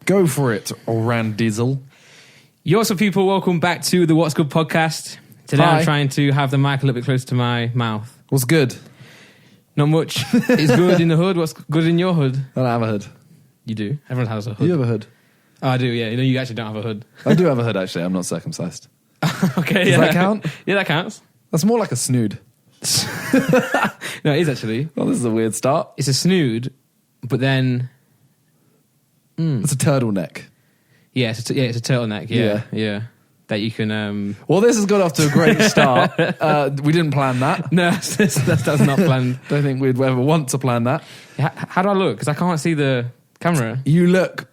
Go for it, Rand Diesel. Yo, what's up, people? Welcome back to the What's Good podcast. Today Hi. I'm trying to have the mic a little bit closer to my mouth. What's good? Not much. It's good in the hood. What's good in your hood? I don't have a hood. You do. Everyone has a hood. You have a hood? Oh, I do, yeah. You know, you actually don't have a hood. I do have a hood, actually. I'm not circumcised. Okay, Does that count? Yeah, that counts. That's more like a snood. No, it is actually. Well, this is a weird start. It's a snood, but then... It's a turtleneck. Yeah, it's a turtleneck. Yeah. That you can... Well, this has got off to a great start. We didn't plan that. No, that's not planned. Don't think we'd ever want to plan that. How do I look? Because I can't see the camera. You look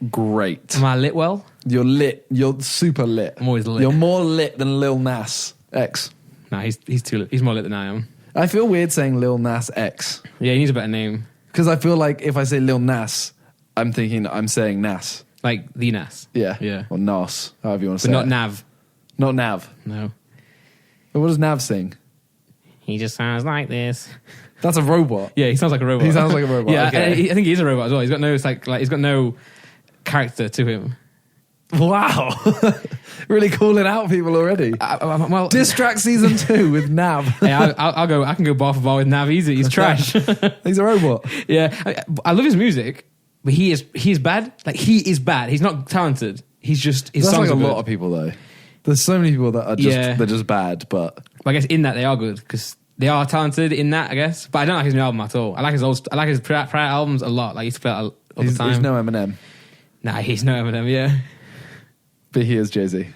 great. Am I lit well? You're lit. You're super lit. I'm always lit. You're more lit than Lil Nas X. Nah, he's too lit. He's more lit than I am. I feel weird saying Lil Nas X. Yeah, he needs a better name. Because I feel like if I say Lil Nas, I'm thinking I'm saying Nas. Like the Nas. Yeah. Or Nas, however you want to But say not it. Nav. Not Nav. No. But what does Nav sing? He just sounds like this. That's a robot. Yeah, he sounds like a robot. He sounds like a robot. Yeah, Okay. I think he is a robot as well. He's got no he's got no character to him. Wow. Really calling out people already. Well, Diss track season 2 with Nav. hey, I'll go. I can go bar for bar with Nav easy. He's trash. He's a robot. Yeah, I love his music, but he is bad. Like he is bad. He's not talented. He's just his That's songs like a are lot good. of people though. There's so many people that are just Yeah. they're just bad, but But I guess in that they are good because they are talented in that. I guess, but I don't like his new album at all. I like his prior albums a lot. Like he used to play that all the he's time. no Eminem. Nah, he's no Eminem. Yeah. But he is Jay-Z.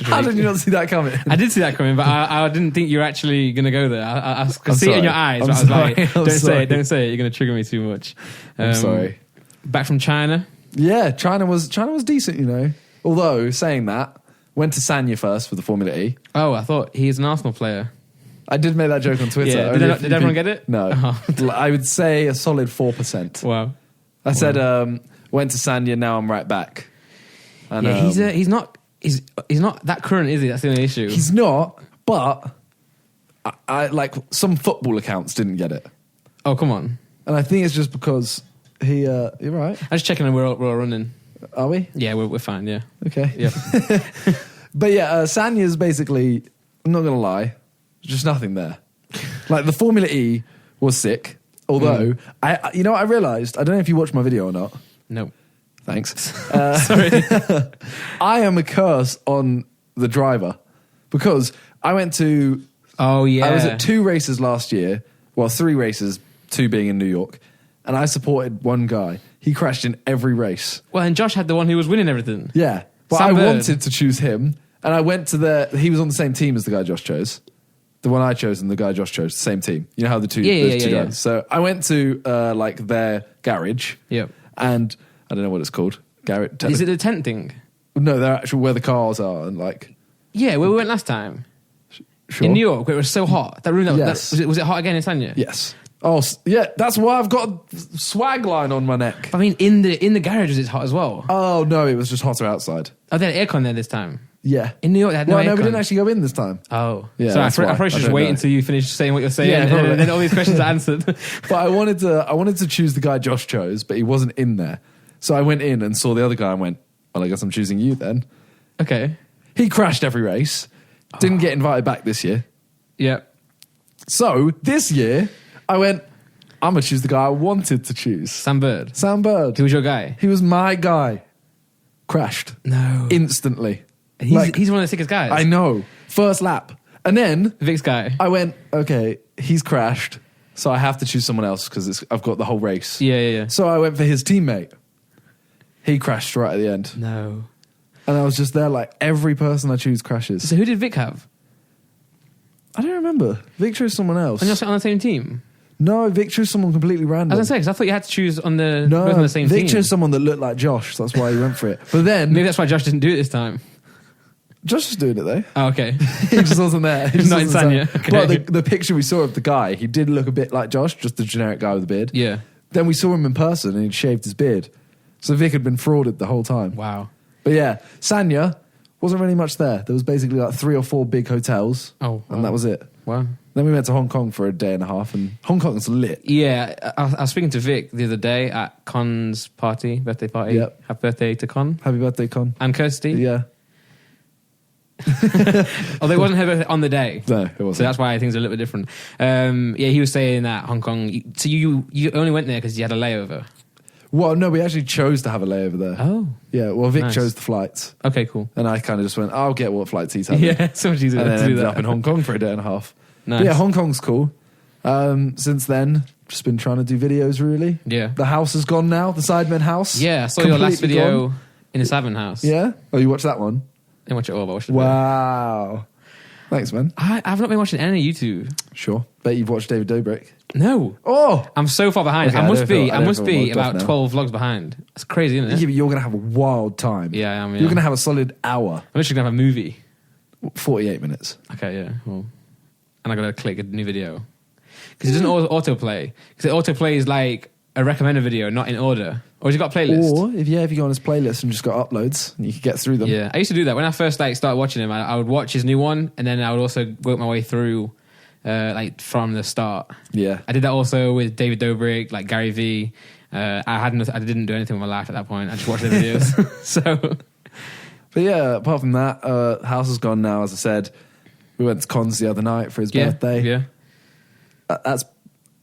How did you not see that coming? I did see that coming, but I didn't think you were actually going to go there. I could I'm see it in sorry. your eyes. I'm But I was sorry. like, I'm sorry. don't say it. You're going to trigger me too much. I'm sorry. Back from China. Yeah, China was decent, you know. Although, saying that, went to Sanya first for the Formula E. Oh, I thought he's an Arsenal player. I did make that joke on Twitter. Yeah, Only did everyone get it? No. Oh. I would say a solid 4%. Wow. I said, went to Sanya, now I'm right back. And, Yeah, he's not that current, is he? That's the only issue. He's not, but I like some football accounts didn't get it. Oh, come on. And I think it's just because you're right. I'm just checking and we're all running. Are we? Yeah, we're fine, yeah. Okay. Yeah. But yeah, Sanya's basically, I'm not going to lie, just nothing there. Like the Formula E was sick, although, I realised, I don't know if you watched my video or not. No. Thanks. Sorry. I am a curse on the driver because I went to, Oh, yeah. I was at 2 races last year, well, 3 races, 2 being in New York, and I supported one guy. He crashed in every race. Well, and Josh had the one who was winning everything. Yeah. But Sam I Bird. wanted to choose him, and I went to he was on the same team as the guy Josh chose. The one I chose and the guy Josh chose, same team. You know how the two Yeah. guys. So I went to like their garage, Yep. and I don't know what it's called. Garage. Is it the tent thing? No, they're actually where the cars are, and like. Yeah, where we went last time. Sure. In New York, where it was so hot. That room, Yes. was it hot again in Sanya? Yes. Oh, yeah. That's why I've got a swag line on my neck. I mean, in the garage, was it hot as well? Oh no, it was just hotter outside. Oh, they had aircon there this time. Yeah. In New York, they had no Well, aircon. no, we didn't actually go in this time. Oh. Yeah, So I that's why. probably I should just don't wait know. until you finish saying what you're saying, Yeah, and probably. then all these questions are answered. But I wanted to choose the guy Josh chose, but he wasn't in there. So I went in and saw the other guy and went, well, I guess I'm choosing you then. Okay. He crashed every race. Didn't get invited back this year. Yeah. So this year, I went, I'm going to choose the guy I wanted to choose. Sam Bird. Sam Bird. Who was your guy? He was my guy. Crashed. No. Instantly. And he's, Like, he's one of the sickest guys. I know. First lap. And then Vic's guy. I went, okay, he's crashed. So I have to choose someone else because I've got the whole race. Yeah. So I went for his teammate. He crashed right at the end. No. And I was just there like, every person I choose crashes. So who did Vic have? I don't remember. Vic chose someone else. And you're on the same team? No, Vic chose someone completely I random. was going to say, because I thought you had to choose on the, both No, on the same Vic team. chose someone that looked like Josh. So that's why he went for it. But then, Maybe that's why Josh didn't do it this time. Josh was doing it though. Oh, okay. He just wasn't there. He just Not in wasn't there. Sanya. Okay. But the picture we saw of the guy, he did look a bit like Josh, just the generic guy with the beard. Yeah. Then we saw him in person and he'd shaved his beard. So Vic had been frauded the whole time. Wow. But yeah, Sanya wasn't really much there. There was basically like 3 or 4 big hotels. Oh. And that was it. Wow. Then we went to Hong Kong for a day and a half, and Hong Kong's lit. Yeah, I was speaking to Vic the other day at Con's birthday party. Yep. Happy birthday to Con. Happy birthday, Con. And Kirsty. Yeah. Although it wasn't her birthday on the day. No, it wasn't. So that's why things are a little bit different. Yeah, he was saying that Hong Kong... So you only went there because you had a layover? Well, no, we actually chose to have a layover there. Oh. Yeah, well, Vic Nice. chose the flights. Okay, cool. And I kind of just went, I'll get what flights he's having. Yeah, so much easier And to then do ended that. up in Hong Kong for a day and a half. Nice. But yeah, Hong Kong's cool. Since then, just been trying to do videos, really. Yeah. The house is gone now, the Sidemen house. Yeah, I saw your last Completely video gone. in the Savin house. Yeah? Oh, you watched that one? I didn't watch it all, but I watched it. Wow. Thanks, man. I've not been watching any YouTube. Sure. Bet you've watched David Dobrik. No. Oh! I'm so far behind. Okay, I I must don't be feel about logged off 12 vlogs behind. That's crazy, isn't Yeah, it? but you're going to have a wild time. Yeah, I am. Yeah. You're going to have a solid hour. I'm literally going to have a movie. 48 minutes. Okay, yeah. Well, and I got to click a new video. Because it doesn't autoplay. Because it autoplays like a recommended video, not in order. Or has it got a playlist? Or, if you go on his playlist and just got uploads, and you can get through them. Yeah, I used to do that. When I first started watching him, I would watch his new one, and then I would also work my way through from the start. Yeah. I did that also with David Dobrik, like Gary Vee. I didn't do anything with my life at that point. I just watched the videos. So, But yeah, apart from that, house is gone now, as I said. We went to Cons the other night for his birthday. Yeah. That's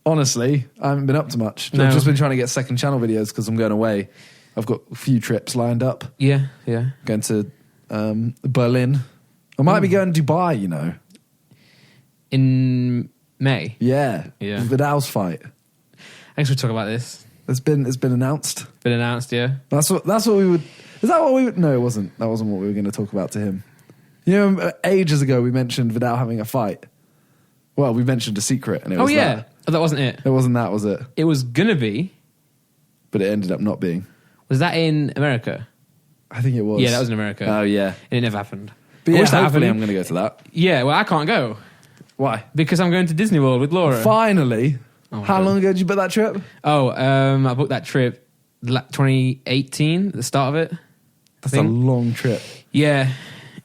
honestly, I haven't been up to much. No. I've just been trying to get second channel videos because I'm going away. I've got a few trips lined up. Yeah. Going to Berlin. I might be going to Dubai, you know. In May. Yeah. Yeah. Vidal's fight. I guess we'll talk about this. It's been announced. Been announced, yeah. That's what we would. Is that what we would? No, it wasn't. That wasn't what we were going to talk about to him. You know, ages ago we mentioned Vidal having a fight. Well, we mentioned a secret, and it was that. Oh, that wasn't it. It wasn't that, was it? It was gonna be. But it ended up not being. Was that in America? I think it was. Yeah, that was in America. Oh yeah. And it never happened. But I yeah, wish that hopefully happened. I'm going to go to that. Yeah, well, I can't go Why? because I'm going to Disney World with Laura. Finally. Oh, How okay. long ago did you book that trip? Oh, I booked that trip 2018, at the start of it. That's a long trip. Yeah.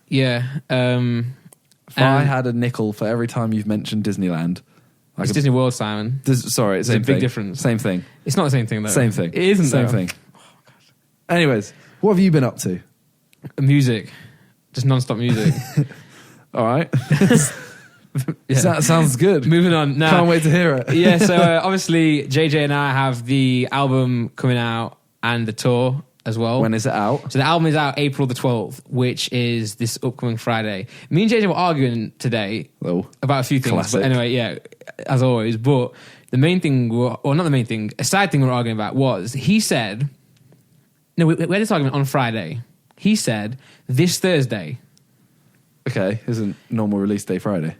If I had a nickel for every time you've mentioned Disneyland, It's Disney World, Simon. Sorry, There's same a big thing. difference. Same thing. It's not the same thing, though. Same thing. It isn't, Same though. thing. Anyways, what have you been up to? Music. Just non-stop music. All right. Yeah. That sounds good. Moving on. Now, Can't wait to hear it. Yeah, so obviously JJ and I have the album coming out and the tour as well. When is it out? So the album is out April the 12th, which is this upcoming Friday. Me and JJ were arguing today Oh, about a few things. classic. But anyway, yeah, as always. But the main thing, or not the main thing, a side thing we were arguing about was he said, no, we had this argument on Friday. He said, this Thursday, okay. Isn't normal release day Friday?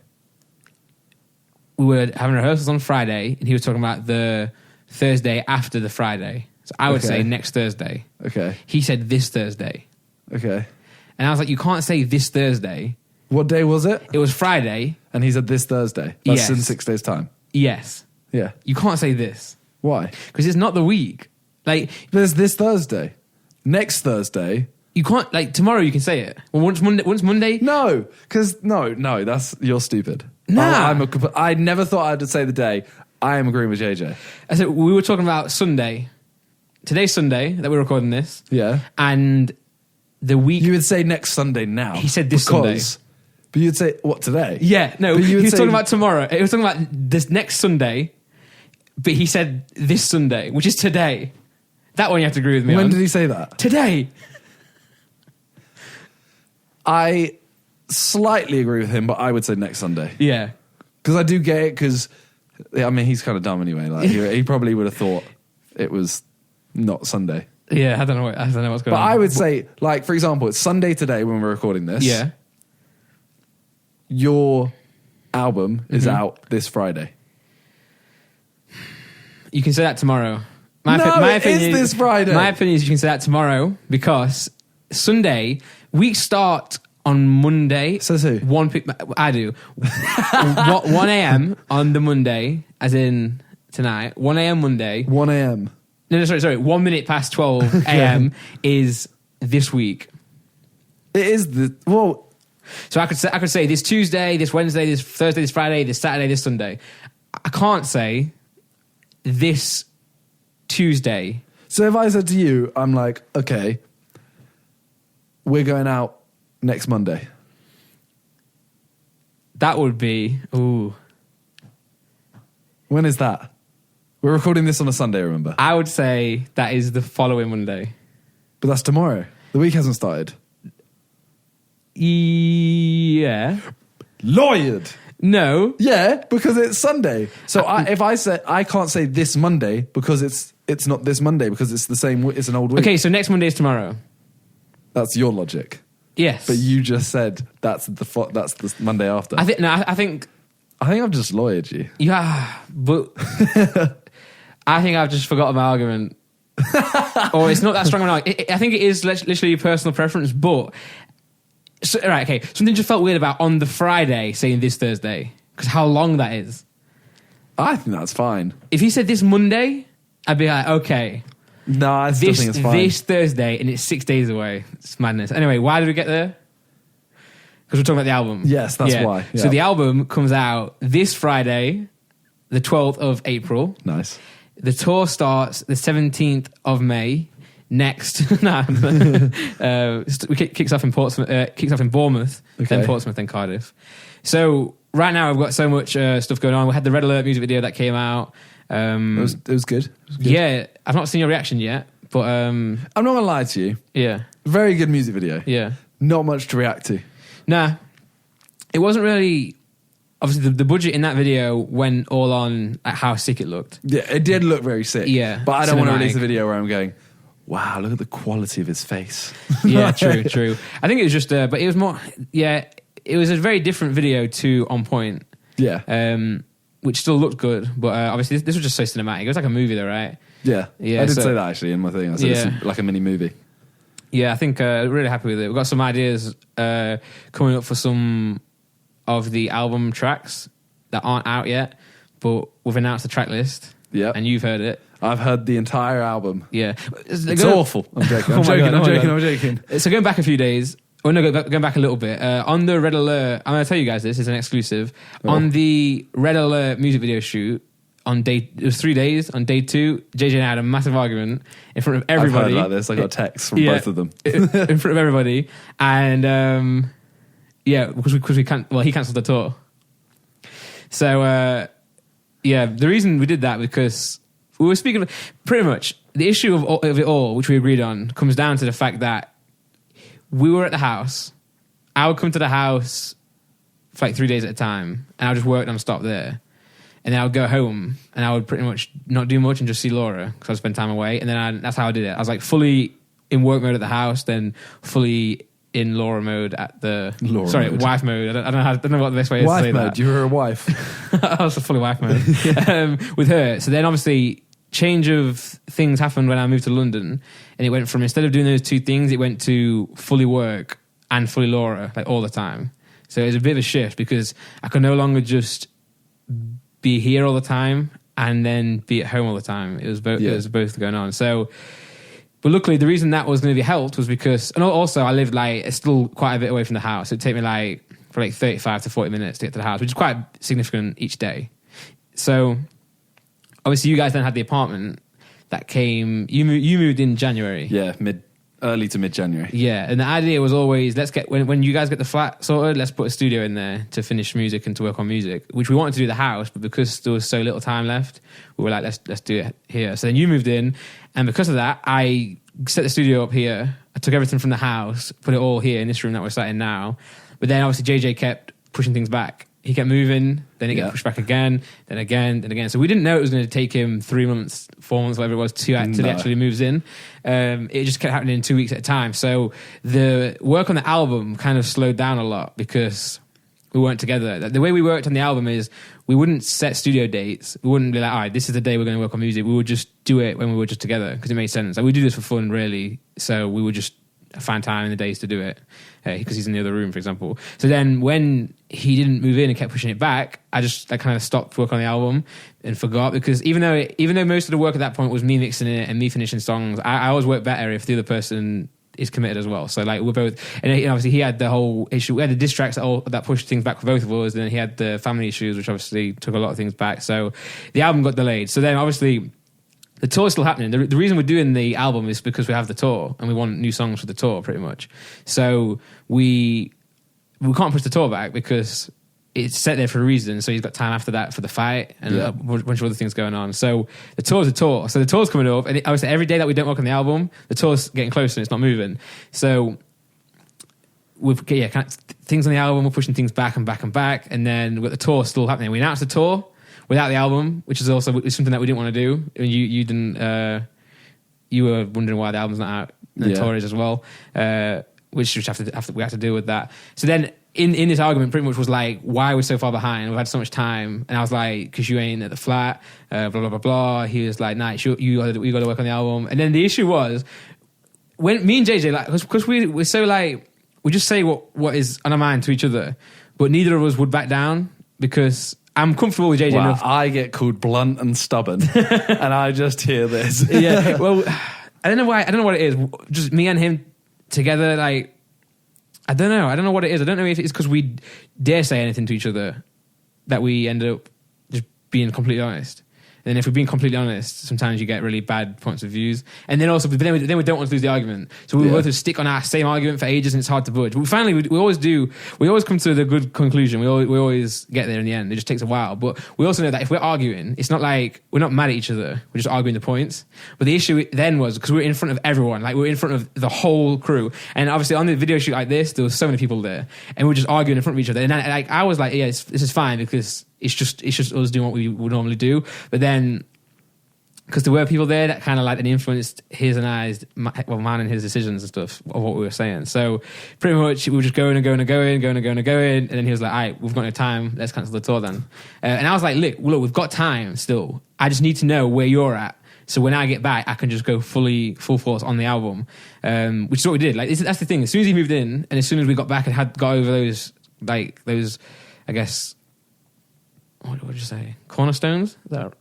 we were having rehearsals on Friday, and he was talking about the Thursday after the Friday. So I would Okay. say next Thursday. Okay. He said this Thursday. Okay. And I was like, you can't say this Thursday. What day was it? It was Friday. And he said this Thursday. That's Yes. in 6 days' time. Yes. Yeah. You can't say this. Why? Because it's not the week. Like, There's this Thursday. Next Thursday. you can't, like, tomorrow you can say it. Well, once Monday. No, because no, that's you're stupid. Nah. I never thought I'd say the day. I am agreeing with JJ. I said, we were talking about Sunday. Today's Sunday that we're recording this. Yeah, And the week. you would say next Sunday now. He said this Sunday. But you'd say what today? Yeah, no, But he you would was say- talking about tomorrow. He was talking about this next Sunday, but he said this Sunday, which is today. That one you have to agree with me When on. did he say that? Today. I slightly agree with him, but I would say next Sunday Yeah. because I do get it. Because I mean, he's kind of dumb anyway. Like he probably would have thought it was not Sunday. Yeah, I don't know what's going But on. I would say, like, for example, it's Sunday today when we're recording this. Yeah. Your album is Mm-hmm. out this Friday. You can say that tomorrow. No, it is this Friday. My opinion is you can say that tomorrow because Sunday, weeks start on Monday. Says who? I do. 1 a.m. on the Monday, as in tonight. 1 a.m. Monday. 1 a.m. No, sorry. 1 minute past 12 a.m. is this week. It is the... Well, So I could say this Tuesday, this Wednesday, this Thursday, this Friday, this Saturday, this Sunday. I can't say this Tuesday. So if I said to you, I'm like, okay, we're going out next Monday. That would be, ooh. When is that? We're recording this on a Sunday, remember? I would say that is the following Monday. But that's tomorrow. The week hasn't started. Yeah. Lawyered. No. Yeah, because it's Sunday. So if I say I can't say this Monday because it's not this Monday because it's the same. It's an old week. Okay, so next Monday is tomorrow. That's your logic. Yes, But you just said that's the Monday after. I think I've just lawyered you. yeah, but I think I've just forgotten my argument. Or it's not that strong of an argument. I think it is literally a personal preference, but so, right, okay. Something just felt weird about on the Friday saying this Thursday because how long that is. I think that's fine. If he said this Monday, I'd be like, okay. No, I still think it's fine. This Thursday, and it's 6 days away. It's madness. Anyway, why did we get there? Because we're talking about the album. Yes, that's why. Yeah. So the album comes out this Friday, the 12th of April. Nice. The tour starts the 17th of May. Next, kicks off in Portsmouth, kicks off in Bournemouth, Okay. then Portsmouth, then Cardiff. So right now, I've got so much stuff going on. We had the Red Alert music video that came out. It was good. It was good. Yeah, I've not seen your reaction yet, but I'm not gonna lie to you. yeah, Very good music video. yeah. Not much to react to. Nah, it wasn't really. Obviously, the budget in that video went all on how sick it looked. Yeah, it did look very sick. Yeah, but I don't want to cinematic. release a video where I'm going, wow, look at the quality of his face. Yeah, true. I think it was just, but it was more. Yeah, it was a very different video to On Point. Yeah. Which still looked good, but obviously this was just so cinematic. It was like a movie, though, right? Yeah. Yeah, I did so- say that actually in my thing. I said Yeah. it's like a mini movie. Yeah, I think really happy with it. We've got some ideas coming up for some of the album tracks that aren't out yet, but we've announced the track list. Yeah. And you've heard it. I've heard the entire album. Yeah. It's awful. I'm joking. I'm joking. So going back a few days, going back a little bit, on the Red Alert, I'm going to tell you guys this is an exclusive. Oh. On the Red Alert music video shoot, it was 3 days. On day 2, JJ and I had a massive argument in front of everybody. I've heard about this. I got texts from both of them. In front of everybody. And because we can't, well, he cancelled the tour. So, the reason we did that because we were speaking, pretty much, the issue of it all, which we agreed on, comes down to the fact that we were at the house. I would come to the house for like 3 days at a time, and I would just work non-stop there. And then I would go home, and I would pretty much not do much and just see Laura, because I would spend time away. And then that's how I did it. I was like fully in work mode at the house, then fully in Laura mode at the... wife mode. I don't know what the best way is to say Wife mode. that. You were a wife. I was fully wife mode with her. So then obviously change of things happened when I moved to London, and it went from, instead of doing those two things, it went to fully work and fully Laura, like all the time. So it was a bit of a shift because I could no longer just be here all the time and then be at home all the time. It was both. Yeah. It was both going on. So, but luckily, the reason that was going to be helped was because, and also I lived still quite a bit away from the house. It'd take me for 35 to 40 minutes to get to the house, which is quite significant each day. So, obviously, you guys then had the apartment that came. You moved in January. Yeah, early to mid-January. Yeah, and the idea was always, let's get, when you guys get the flat sorted, let's put a studio in there to finish music and to work on music, which we wanted to do at the house, but because there was so little time left, we were like, let's do it here. So then you moved in, and because of that, I set the studio up here. I took everything from the house, put it all here in this room that we're sat in now. But then obviously JJ kept pushing things back. He kept moving, then it got pushed back again, then again, then again. So we didn't know it was going to take him 3 months, 4 months, whatever it was, till he actually moves in. It just kept happening in 2 weeks at a time. So the work on the album kind of slowed down a lot because we weren't together. The way we worked on the album is we wouldn't set studio dates. We wouldn't be like, all right, this is the day we're going to work on music. We would just do it when we were just together because it made sense. Like, we do this for fun, really. So we would just find time in the days to do it because he's in the other room, for example. So then when he didn't move in and kept pushing it back, I kind of stopped work on the album and forgot, because even though most of the work at that point was me mixing it and me finishing songs, I always work better if the other person is committed as well. So like we're both, and obviously he had the whole issue. We had the diss tracks that pushed things back for both of us, and then he had the family issues, which obviously took a lot of things back. So the album got delayed. So then obviously the tour's still happening. The reason we're doing the album is because we have the tour and we want new songs for the tour, pretty much. So we can't push the tour back because it's set there for a reason. So he's got time after that for the fight and a bunch of other things going on. So the tour's a tour. So the tour's coming up, and obviously every day that we don't work on the album, the tour's getting closer and it's not moving. So we've things on the album, we're pushing things back and back and back, and then with the tour still happening. We announced the tour without the album, which is also something that we didn't want to do. And you didn't. You were wondering why the album's not out. And the tour is as well, which we have to deal with that. So then. In this argument, pretty much was like, why we're so far behind? We've had so much time, and I was like, because you ain't at the flat, blah blah blah blah. He was like, nah, you got to work on the album. And then the issue was when me and JJ, like, because we're so like, we just say what is on our mind to each other, but neither of us would back down because I'm comfortable with JJ enough. I get called blunt and stubborn, and I just hear this. Yeah, well, I don't know why. I don't know what it is. Just me and him together, like. I don't know what it is. I don't know if it's because we dare say anything to each other that we ended up just being completely honest. And then if we're being completely honest, sometimes you get really bad points of views. And then also, but then we don't want to lose the argument. So we both stick on our same argument for ages and it's hard to budge. But finally, we always do. We always come to the good conclusion. We always get there in the end. It just takes a while. But we also know that if we're arguing, it's not like we're not mad at each other. We're just arguing the points. But the issue then was because we were in front of everyone. Like we were in front of the whole crew. And obviously on the video shoot like this, there was so many people there. And we were just arguing in front of each other. And I was like, yeah, this is fine because it's just us doing what we would normally do. But then, because there were people there that kind of like influenced his and mine and his decisions and stuff of what we were saying. So pretty much we were just going. And then he was like, all right, we've got no time. Let's cancel the tour then. And I was like, look, we've got time still. I just need to know where you're at. So when I get back, I can just go full force on the album, which is what we did. Like that's the thing. As soon as he moved in and as soon as we got back and got over those, I guess, what would you say? Cornerstones? Is that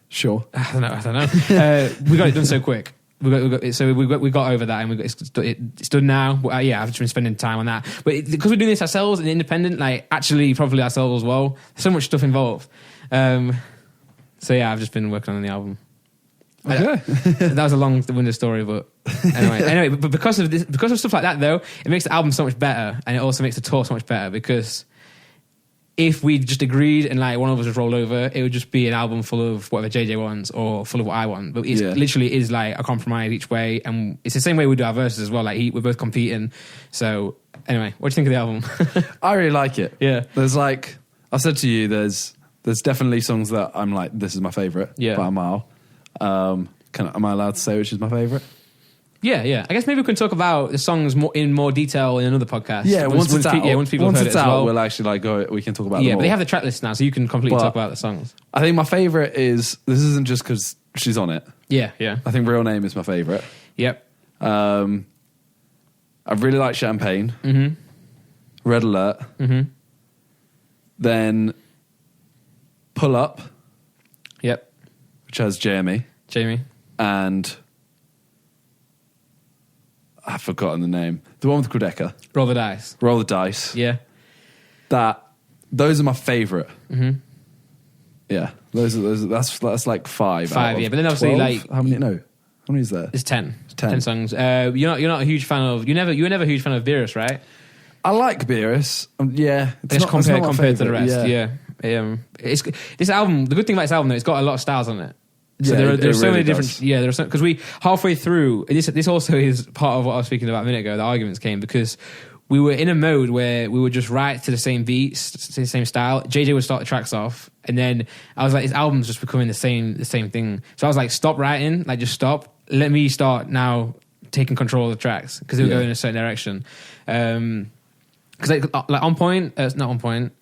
sure. I don't know. We got it done so quick. We got over that, and it's done now. But, I've just been spending time on that. But because we're doing this ourselves and independent, like actually probably ourselves as well. There's so much stuff involved. I've just been working on the album. Okay. That was a long-winded story, but anyway. But because of stuff like that, though, it makes the album so much better, and it also makes the tour so much better because. If we just agreed and like one of us just rolled over, it would just be an album full of whatever JJ wants or full of what I want. But it literally is like a compromise each way, and it's the same way we do our verses as well. Like we're both competing. So anyway, what do you think of the album? I really like it. Yeah, there's like I've said to you, there's definitely songs that I'm like, this is my favorite by a mile. Am I allowed to say which is my favorite? Yeah. I guess maybe we can talk about the songs in more detail in another podcast. Yeah, once it's out, once people have heard it as well. We'll actually like go. We can talk about. Yeah, but they have the track list now, so you can completely talk about the songs. I think my favorite is this. Isn't just because she's on it. Yeah. I think Real Name is my favorite. Yep. I really like Champagne. Mm-hmm. Red Alert. Mm-hmm. Then Pull Up. Yep. Which has Jamie. And. I've forgotten the name. The one with Quedeca. Roll the Dice. Yeah. Those are my favourite. Mm-hmm. Yeah. That's like five. But then obviously 12? like how many? No. How many is there? It's 10. It's 10 songs. You're not a huge fan of. You were never a huge fan of Beerus, right? I like Beerus. Yeah. It's compared to the rest. Yeah. This album. The good thing about this album though, it's got a lot of styles on it. So there are so many different. Yeah, there are some because we halfway through. This also is part of what I was speaking about a minute ago. The arguments came because we were in a mode where we would just write to the same beats, to the same style. JJ would start the tracks off, and then I was like, "This album's just becoming the same thing." So I was like, "Stop writing, like just stop. Let me start now, taking control of the tracks because they were going in a certain direction." Because like On Point, not On Point.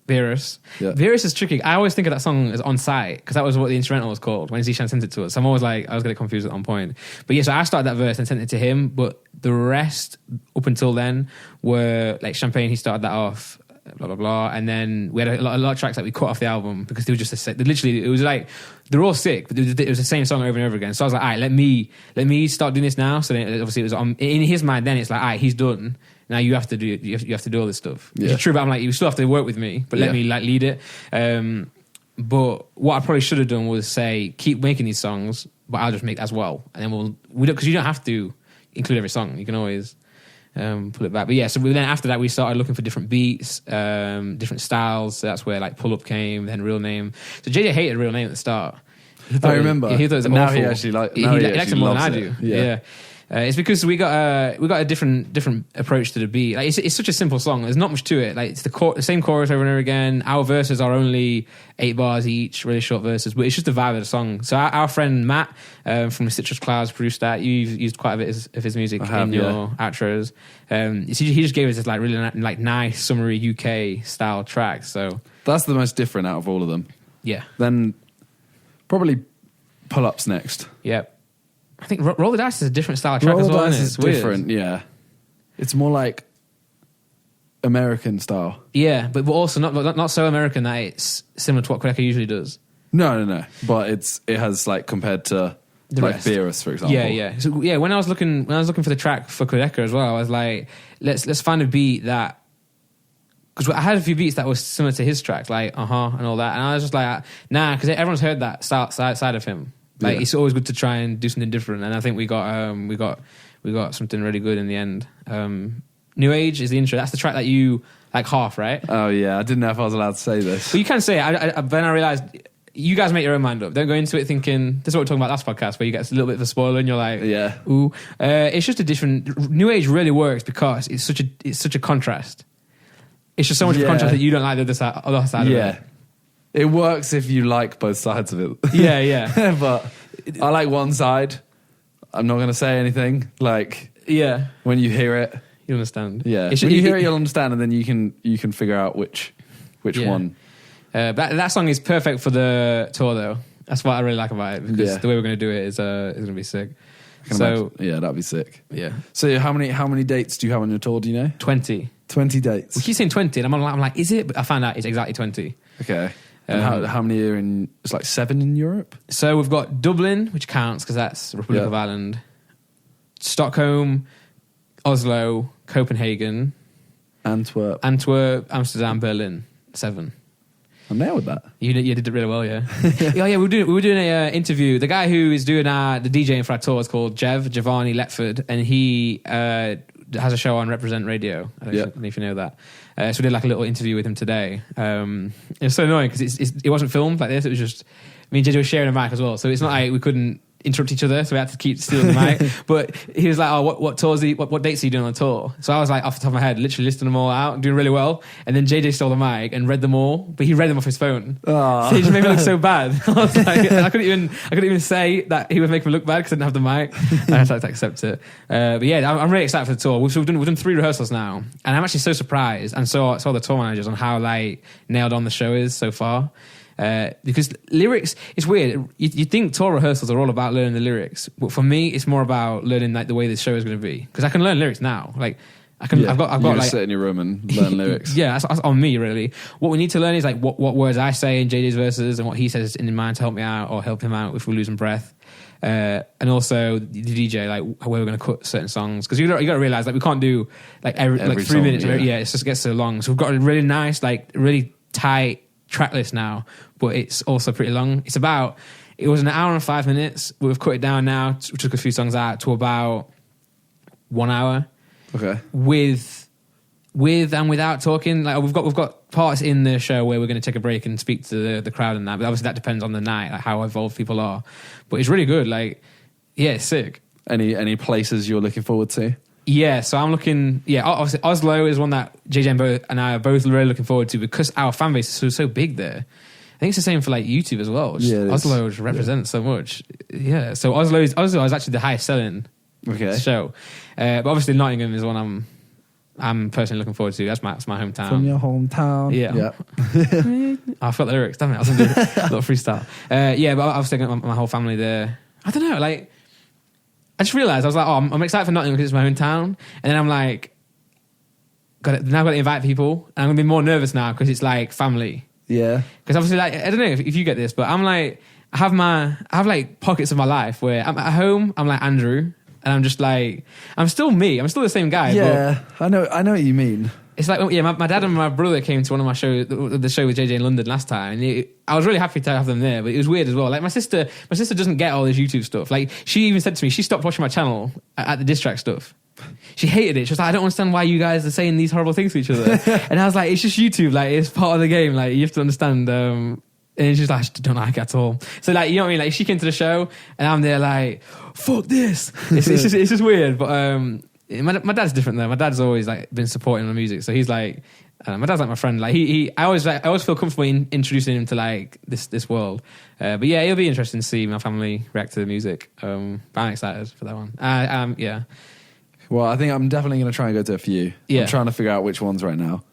Beerus. Yeah. Beerus is tricky. I always think of that song as On Site because that was what the instrumental was called when Zishan sent it to us. So I'm always like, I was getting confused with On Point. But yeah, so I started that verse and sent it to him. But the rest up until then were like Champagne. He started that off. blah blah blah. And then we had a lot of tracks that we cut off the album because they were just literally, it was like they're all sick, but it was the same song over and over again. So I was like, all right, let me start doing this now. So then obviously it was in his mind. Then it's like, all right, he's done. Now you have to do all this stuff. Which is true, but I'm like, you still have to work with me, but let me like lead it. But what I probably should have done was say, keep making these songs, but I'll just make as well, and then because you don't have to include every song. You can always pull it back. But yeah, so then after that we started looking for different beats, different styles. So that's where like Pull Up came, then Real Name. So JJ hated Real Name at the start. I remember. He thought it was now awful. He actually he likes it more than I do. Yeah. It's because we got a different approach to the beat. Like it's such a simple song. There's not much to it. Like it's the same chorus over and over again. Our verses are only 8 bars each, really short verses, but it's just the vibe of the song. So our friend Matt from Citrus Clouds produced that. You've used quite a bit of his music in your outros. He just gave us this like really like nice summary UK style track. So that's the most different out of all of them. Yeah. Then probably Pull Up's next. Yep. I think Roll the Dice is a different style track as well. Roll the Dice isn't it? is It's weird. different, yeah. It's more like American style. Yeah, but also not so American that it's similar to what Quedeca usually does. No. But it has like compared to The like rest. Beerus, for example. Yeah. So yeah, when I was looking for the track for Quedeca as well, I was like, let's find a beat that, because I had a few beats that were similar to his tracks, like and all that, and I was just like, nah, because everyone's heard that side of him. Like it's always good to try and do something different, and I think we got something really good in the end. New Age is the intro. That's the track that you like half, right? Oh yeah, I didn't know if I was allowed to say this. But you can say it. Then I realized you guys make your own mind up. Don't go into it thinking this is what we were talking about last podcast, where you get a little bit of a spoiler and you're like, yeah, ooh. It's just a different. New Age really works because it's such a contrast. It's just so much of a contrast that you don't like the other side of it. It works if you like both sides of it. Yeah. But I like one side. I'm not going to say anything. Like, when you hear it, you understand. Yeah, when you hear it, you'll understand, and then you can figure out which one. That song is perfect for the tour, though. That's what I really like about it, because the way we're going to do it is going to be sick. So yeah, that'd be sick. Yeah. So how many dates do you have on your tour? Do you know? 20. 20 dates. We keep saying 20, and I'm like, is it? But I found out it's exactly 20. Okay. And how many are in? It's like 7 in Europe. So we've got Dublin, which counts because that's Republic of Ireland. Stockholm, Oslo, Copenhagen, Antwerp, Amsterdam, Berlin. 7. I nailed that. You did it really well, yeah. We were doing an interview. The guy who is doing the DJing for our tour is called Giovanni Letford, and he has a show on Represent Radio. I don't know if you know that. So we did like a little interview with him today. It was so annoying because it wasn't filmed like this. It was just me and JJ were sharing a mic as well. So it's not like we couldn't interrupt each other, so we had to keep stealing the mic. But he was like, "Oh, what tours? What dates are you doing on the tour?" So I was like, off the top of my head, literally listing them all out, doing really well. And then JJ stole the mic and read them all, but he read them off his phone. So he just made me look so bad. I was like, I couldn't even say that he would make me look bad because I didn't have the mic. I had to accept it. But yeah, I'm really excited for the tour. We've done 3 rehearsals now, and I'm actually so surprised. And so the tour managers on how like nailed on the show is so far. Because lyrics, it's weird. You think tour rehearsals are all about learning the lyrics, but for me, it's more about learning like the way the show is going to be. Because I can learn lyrics now. Like I can, I've got you like sit in your room and learn lyrics. Yeah, that's on me really. What we need to learn is like what words I say in JJ's verses and what he says in mind to help me out or help him out if we're losing breath. And also the DJ, like where we're going to cut certain songs, because you got to realize like we can't do like every 3 song, minutes. Yeah, it just gets so long. So we've got a really nice, like really tight track list now, but it's also pretty long. It was an hour and 5 minutes. We've cut it down now. We took a few songs out to about 1 hour. Okay. With and without talking. Like we've got parts in the show where we're going to take a break and speak to the crowd and that. But obviously that depends on the night, like how involved people are. But it's really good. Like, yeah, it's sick. Any places you're looking forward to? Yeah, so I'm looking. Yeah, obviously Oslo is one that JJ and I are both really looking forward to because our fan base is so big there. I think it's the same for like YouTube as well. Oslo represents so much. Yeah, so Oslo is actually the highest selling show. But obviously Nottingham is one I'm personally looking forward to. That's my hometown. From your hometown. Yeah. I forgot the lyrics. Damn it! I was going to do a little freestyle. Yeah, but I was thinking my whole family there. I don't know, like. I just realised, I was like, I'm excited for Nottingham because it's my hometown. And then I'm like, now got to invite people, and I'm gonna be more nervous now because it's like family. Yeah. Because obviously, like, I don't know if you get this, but I'm like, I have like pockets of my life where I'm at home, I'm like Andrew, and I'm just like, I'm still me, I'm still the same guy. Yeah, I know what you mean. It's like, yeah, my dad and my brother came to one of my shows, the show with JJ in London last time. And I was really happy to have them there, but it was weird as well. Like my sister doesn't get all this YouTube stuff. Like she even said to me, she stopped watching my channel at the diss track stuff. She hated it. She was like, I don't understand why you guys are saying these horrible things to each other. And I was like, it's just YouTube. Like it's part of the game. Like you have to understand. And she's like, I just don't like it at all. So like, you know what I mean? Like she came to the show and I'm there like, fuck this. It's just weird. But my dad's different though. My dad's always like been supporting my music, so he's like, my dad's like my friend. Like I always feel comfortable in introducing him to like this world. But yeah, it'll be interesting to see my family react to the music. But I'm excited for that one. Yeah. Well, I think I'm definitely going to try and go to a few. Yeah. I'm trying to figure out which ones right now.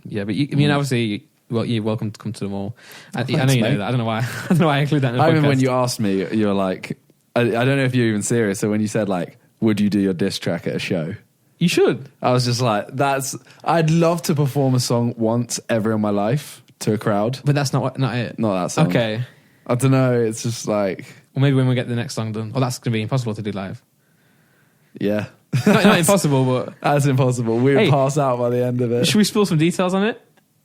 Yeah, but I mean, obviously, well, you're welcome to come to them all. I Thanks, know you mate. know that. I don't know why. I don't know why I include that in the I podcast. remember when you asked me, you were like, I don't know if you're even serious. So when you said like, would you do your diss track at a show? You should. I was just like, I'd love to perform a song once ever in my life to a crowd. But that's not it. Not that song. Okay. I don't know. It's just like, Or maybe when we get the next song done. Oh, that's going to be impossible to do live. yeah. Not impossible, but... That's impossible. We would Hey, pass out by the end of it. Should we spill some details on it?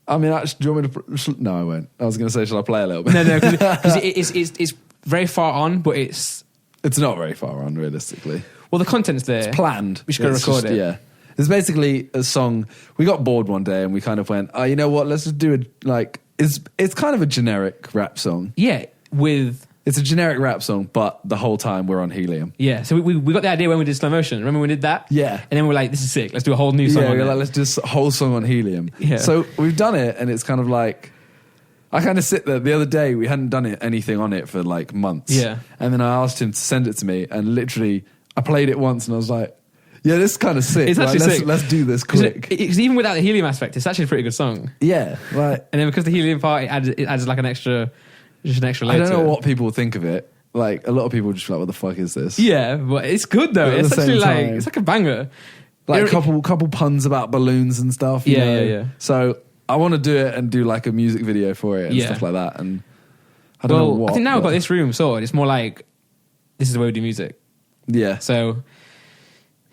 I mean, actually, do you want me to... No, I won't. I was going to say, shall I play a little bit? No, because it's very far on, but it's... It's not very far on, realistically. Well, the content's there. It's planned. We should go It's record just- it. Yeah. It's basically a song. We got bored one day and we kind of went, oh, you know what? Let's just do it like... It's kind of a generic rap song. Yeah, with... It's a generic rap song, but the whole time we're on helium. Yeah, so we got the idea when we did Slow Motion. Remember when we did that? Yeah. And then we're like, this is sick. Let's do a whole new song Yeah, on we're it. like, let's do a whole song on helium. Yeah. So we've done it, and it's kind of like, I kind of sit there. The other day, we hadn't done anything on it for like months. Yeah. And then I asked him to send it to me, and literally, I played it once, and I was like, yeah, this is kind of sick. It's actually sick. Let's do this quick. Because even without the helium aspect, it's actually a pretty good song. Yeah, right. And then because the helium part, it adds like an extra layer I don't know to it. what people think of it. Like, a lot of people just feel like, what the fuck is this? Yeah, but it's good though. But at It's the actually same like, time- it's like a banger. Like, couple puns about balloons and stuff. you Yeah, know? yeah. So I want to do it and do like a music video for it and Yeah. stuff like that. And I don't know what. I think now we've but- got this room sorted. It's more like, this is the way we do music. Yeah. So,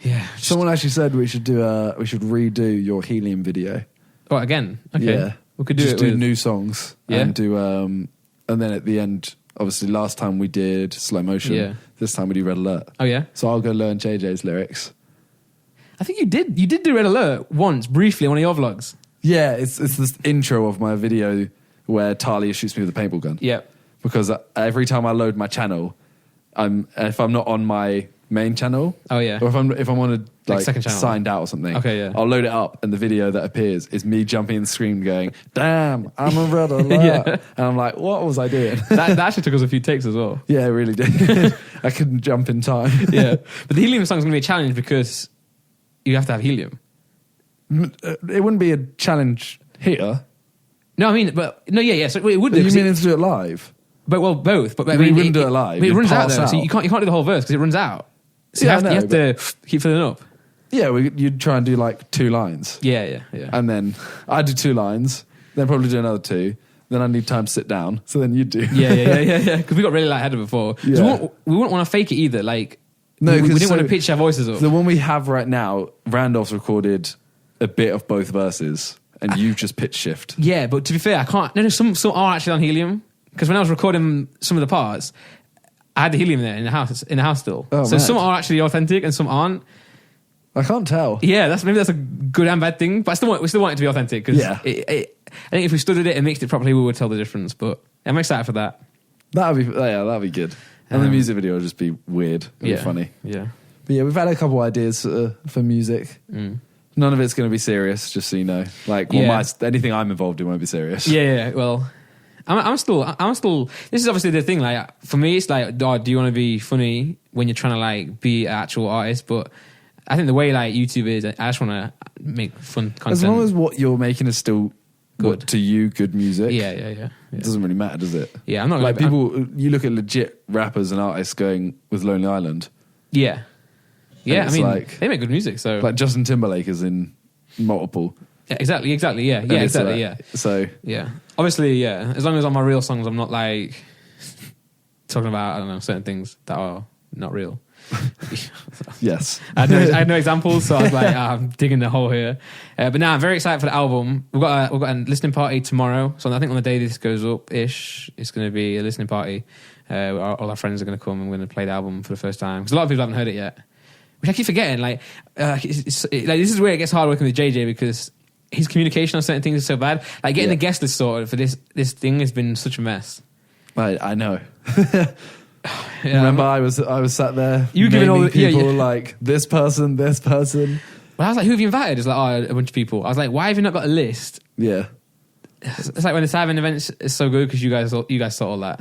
yeah. Someone actually said we should redo your helium video. Oh, again? Okay. Yeah. We could do Just it do with... new songs Yeah. and do and then at the end, obviously last time we did Slow Motion. Yeah. This time we do Red Alert. Oh, yeah? So I'll go learn JJ's lyrics. I think you did do Red Alert once, briefly, on one of your vlogs. Yeah, it's this intro of my video where Talia shoots me with a paintball gun. Yeah. Because every time I load my channel, if I'm not on my main channel, Oh, yeah. or if I'm on a like second channel. signed out or something, Okay, yeah. I'll load it up, and the video that appears is me jumping in the screen, going, "Damn, I'm a Red Alert," Yeah. and I'm like, "What was I doing?" that actually took us a few takes as well. Yeah, it really did. I couldn't jump in time. Yeah. But the helium song's going to be a challenge because you have to have helium. It wouldn't be a challenge here. No, I mean, but no, yeah. So it would do. You 'cause mean to do it live? But well, both. But I We mean, wouldn't do it live. But it You'd runs out pass though, so out. you can't do the whole verse because it runs out. So Yeah, I you know, have to keep filling up. Yeah, you'd try and do like 2 lines. Yeah. And then I'd do 2 lines, then probably do another 2. Then I'd need time to sit down. So then you'd do. Yeah. Because we got really lightheaded before. 'Cause Yeah. we wouldn't want to fake it either. Like, No, we 'cause didn't want to so- pitch our voices up. The one we have right now, Randolph's recorded a bit of both verses, and you just pitch shift. Yeah, but to be fair, I can't. No, some are actually on helium. Because when I was recording some of the parts, I had the helium there in the house still. Oh, so mad. some are actually authentic and some aren't. I can't tell. Yeah, maybe that's a good and bad thing. But we still want it to be authentic. Because Yeah. I think if we studied it and mixed it properly, we would tell the difference. But I'm excited for that. That'd be good. And the music video would just be weird. It'd be funny. Yeah. But yeah, we've had a couple ideas for music. None of it's going to be serious, just so you know. Like, Yeah. anything I'm involved in won't be serious. Yeah. Well, I'm still. This is obviously the thing. Like for me, it's like, oh, do you want to be funny when you're trying to like be an actual artist? But I think the way like YouTube is, I just want to make fun content. As long as what you're making is still Good. to you, good music. Yeah. It doesn't really matter, does it? Yeah, I'm not Like gonna- people, you look at legit rappers and artists going with Lonely Island. Yeah. I it's mean, like- they make good music. So Like Justin Timberlake is in multiple. Yeah, exactly. Yeah, And it's exactly. like- Yeah, So yeah. Obviously, yeah. As long as on my real songs, I'm not like talking about, I don't know, certain things that are not real. yes, I had no examples, so I was like, I'm digging the hole here. But now I'm very excited for the album. We've got a listening party tomorrow. So I think on the day this goes up ish, it's going to be a listening party. All our friends are going to come and we're going to play the album for the first time because a lot of people haven't heard it yet. Which I keep forgetting. Like this is where it gets hard working with JJ because his communication on certain things is so bad. Like getting the guest list sorted for this thing has been such a mess. I know. Yeah, Remember, I was sat there. You giving all the people like this person. Well, I was like, who have you invited? It's like, a bunch of people. I was like, why have you not got a list? Yeah, It's like when the Sidemen events is so good because you guys saw all that.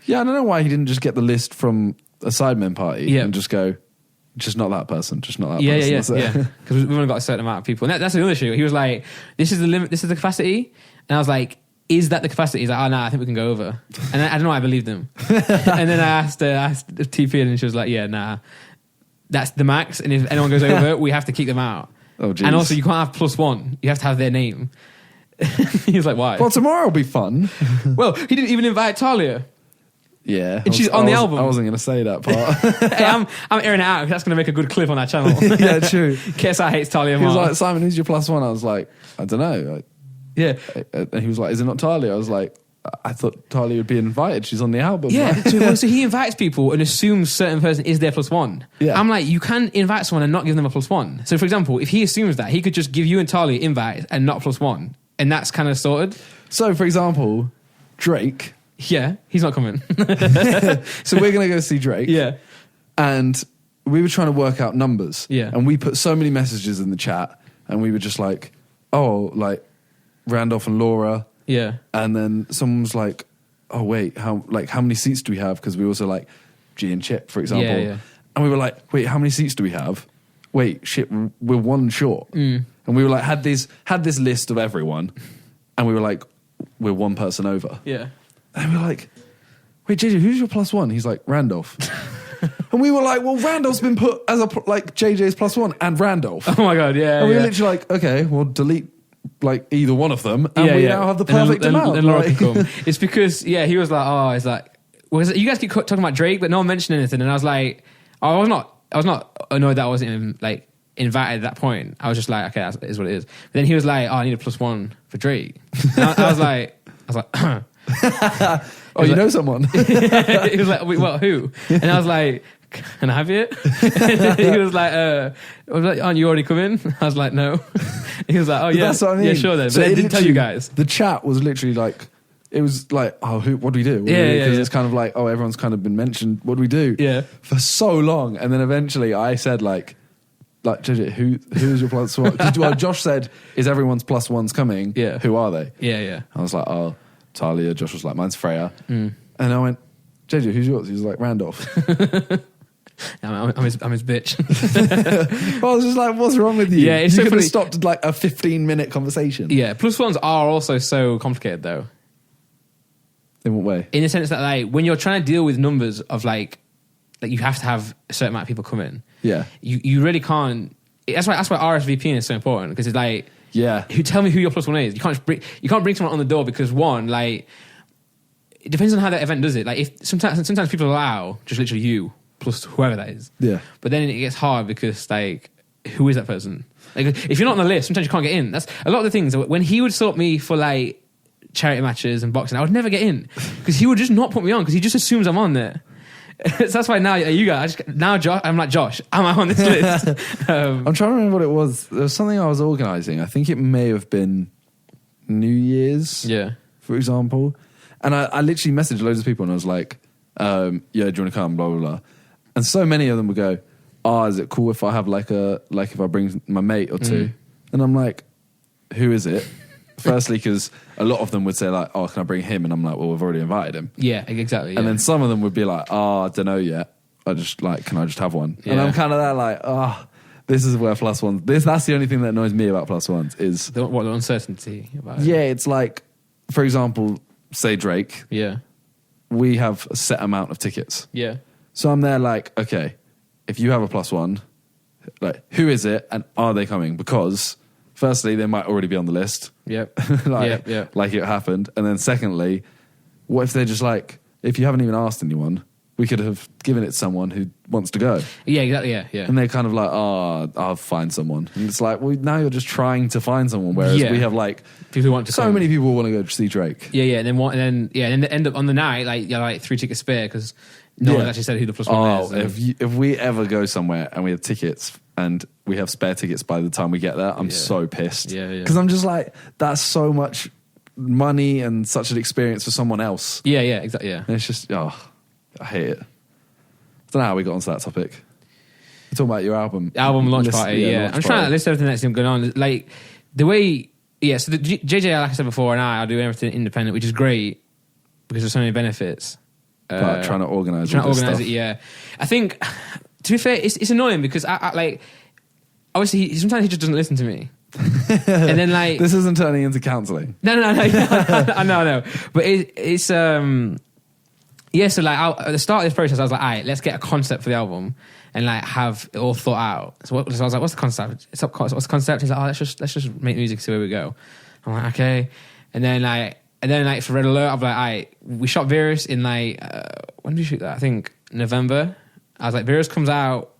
yeah. I don't know why he didn't just get the list from a Sidemen party and just go, just not that person, just not that person. Yeah. Because we've only got a certain amount of people, and that's another issue. He was like, "This is the limit. This is the capacity," and I was like, "Is that the capacity?" He's like, "Oh no, I think we can go over." And I don't know why I believed him. And then I asked TP, and she was like, "Yeah, nah, that's the max. And if anyone goes over, we have to kick them out. Oh, geez. And also, you can't have +1. You have to have their name." He was like, "Why?" Well, tomorrow will be fun. Well, he didn't even invite Talia. Yeah, And she's on the album. I wasn't going to say that part. Hey, I'm airing it out because that's going to make a good clip on our channel. Yeah, true. KSI hates Talia. He was Mar. like, Simon, who's your +1? I was like, I don't know. Yeah. And he was like, is it not Talia? I was like, I thought Talia would be invited. She's on the album. Yeah, right? so he invites people and assumes certain person is their +1. Yeah. I'm like, you can invite someone and not give them a +1. So, for example, if he assumes that, he could just give you and Talia invites and not +1. And that's kind of sorted. So, for example, Drake. Yeah, he's not coming. So we're going to go see Drake. Yeah. And we were trying to work out numbers. Yeah. And we put so many messages in the chat. And we were just like, oh, like Randolph and Laura. Yeah. And then someone was like, oh, wait, how many seats do we have? Because we also like G and Chip, for example. Yeah. And we were like, wait, how many seats do we have? Wait, shit, we're one short. And we were like, had this list of everyone. And we were like, we're one person over. Yeah. And we were like, wait, JJ, who's your +1? He's like, Randolph. And we were like, well, Randolph's been put as like JJ's +1 and Randolph. Oh my God, yeah. And we were literally like, okay, well, delete like either one of them. And we now have the And perfect then amount. Laura Like- can come. It's because, he was like, it's like, you guys keep talking about Drake, but no one mentioned anything. And I was like, I was not annoyed that I wasn't even like invited at that point. I was just like, okay, that is what it is. But then he was like, I need a +1 for Drake. And I was like, oh, you know someone? he was like, wait, what, who? And I was like, can I have it? And he was like, aren't you already coming? I was like, no. He was like, oh yeah, That's what I mean. yeah, sure then. So But I didn't tell you literally- guys. The chat was literally like, it was like, oh, what do we do? What do we Yeah, do? yeah, 'Cause yeah. it's kind of like, oh, everyone's kind of been mentioned. What do we do? Yeah. For so long. And then eventually I said like JJ, who's your +1? Because Josh said, is everyone's +1s coming? Yeah. Who are they? Yeah. I was like, oh, Talia. Josh was like, mine's Freya. And I went, JJ, who's yours? He was like, Randolph. I'm his bitch. Well, I was just like, what's wrong with you? Yeah, it's you so could funny. have stopped at like a 15-minute conversation. Yeah, +1s are also so complicated though. In what way? In the sense that like when you're trying to deal with numbers of like you have to have a certain amount of people come in. Yeah. You really can't. That's why RSVPing is so important because it's like, Yeah. tell me who your +1 is. You can't bring someone on the door because one, like, it depends on how that event does it. Like if sometimes people allow just literally you plus whoever that is. Yeah. But then it gets hard because like who is that person? Like if you're not on the list, sometimes you can't get in. That's a lot of the things. When he would sort me for like charity matches and boxing, I would never get in because he would just not put me on because he just assumes I'm on there. So that's why now you guys Josh, I'm like, Josh, am I on this list? I'm trying to remember what it was. There was something I was organising. I think it may have been New Year's, for example. And I literally messaged loads of people and I was like, yeah, do you want to come? Blah, blah, blah. And so many of them would go, is it cool if I have like if I bring my mate or two? And I'm like, who is it? Firstly, because a lot of them would say like, oh, can I bring him? And I'm like, well, we've already invited him. Yeah, exactly. And then some of them would be like, I don't know yet. Can I just have one? And I'm kind of there like, this is where +1s. That's the only thing that annoys me about +1s is the uncertainty about it. Yeah, it's like, for example, say Drake. Yeah. We have a set amount of tickets. Yeah. So I'm there like, okay, if you have a +1, like, who is it and are they coming? Because firstly, they might already be on the list. Yep. Like, like it happened. And then secondly, what if they're just like, if you haven't even asked anyone, we could have given it to someone who wants to go. Yeah, exactly. Yeah. And they're kind of like, oh, I'll find someone. And it's like, well, now you're just trying to find someone. Whereas we have like, people who want to so come. many people want to go see Drake. Yeah. And then they end up on the night, like, you're like 3 tickets spare because no one actually said who the plus one is. If we ever go somewhere and we have tickets and we have spare tickets by the time we get there, I'm so pissed. Yeah. Because I'm just like, that's so much money and such an experience for someone else. Yeah, exactly. Yeah. And it's just, I hate it. I don't know how we got onto that topic. We're talking about your album Launch party. Yeah. I'm trying to list everything that's going on. Like the way, so the JJ, like I said before, and I do everything independent, which is great because there's so many benefits. But trying to organise it, yeah. I think, to be fair, it's annoying because I like, obviously, sometimes he just doesn't listen to me. And then like, this isn't turning into counselling. No. I know. But it's so like at the start of this process, I was like, all right, let's get a concept for the album and like have it all thought out. So I was like, what's the concept? What's the concept? He's like, oh, let's just make music, see where we go. I'm like, okay. And then for Red Alert, I'm like, all right, we shot Virus in like, when did we shoot that? I think November. I was like, Virus comes out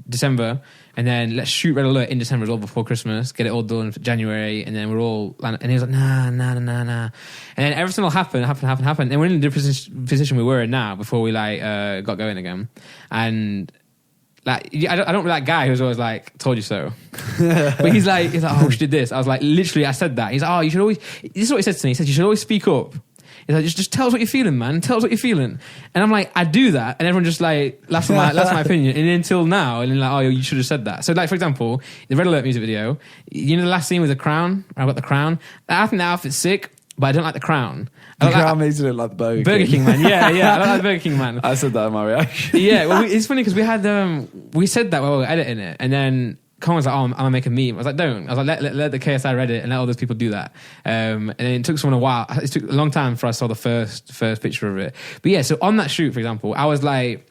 December, and then let's shoot Red Alert in December as well before Christmas, get it all done for January, and then we're all, and he was like, nah. And then everything will happen, and we're in the position we were in now before we like got going again. And like, I don't like that guy who's always like, told you so. But he's like, oh, we should do this. I was like, literally, I said that. He's like, oh, you should always, this is what he said to me. He said, you should always speak up. He's like, just tell us what you're feeling, man. Tell us what you're feeling. And I'm like, I do that. And everyone just like, that's my opinion. And until now, and then like, oh, you should have said that. So like, for example, the Red Alert music video, you know the last scene with the crown? I've got the crown. I think the outfit's sick, but I don't like the crown. The crown makes it look like the Burger King man. Yeah. I don't like the Burger King man. I said that in my reaction. Yeah, well, it's funny because we had, we said that while we were editing it. And then Colin was like, oh, I'm going to make a meme. I was like, don't. I was like, let the KSI Reddit and let all those people do that. And then it took someone a while. It took a long time for I saw the first picture of it. But yeah, so on that shoot, for example, I was like,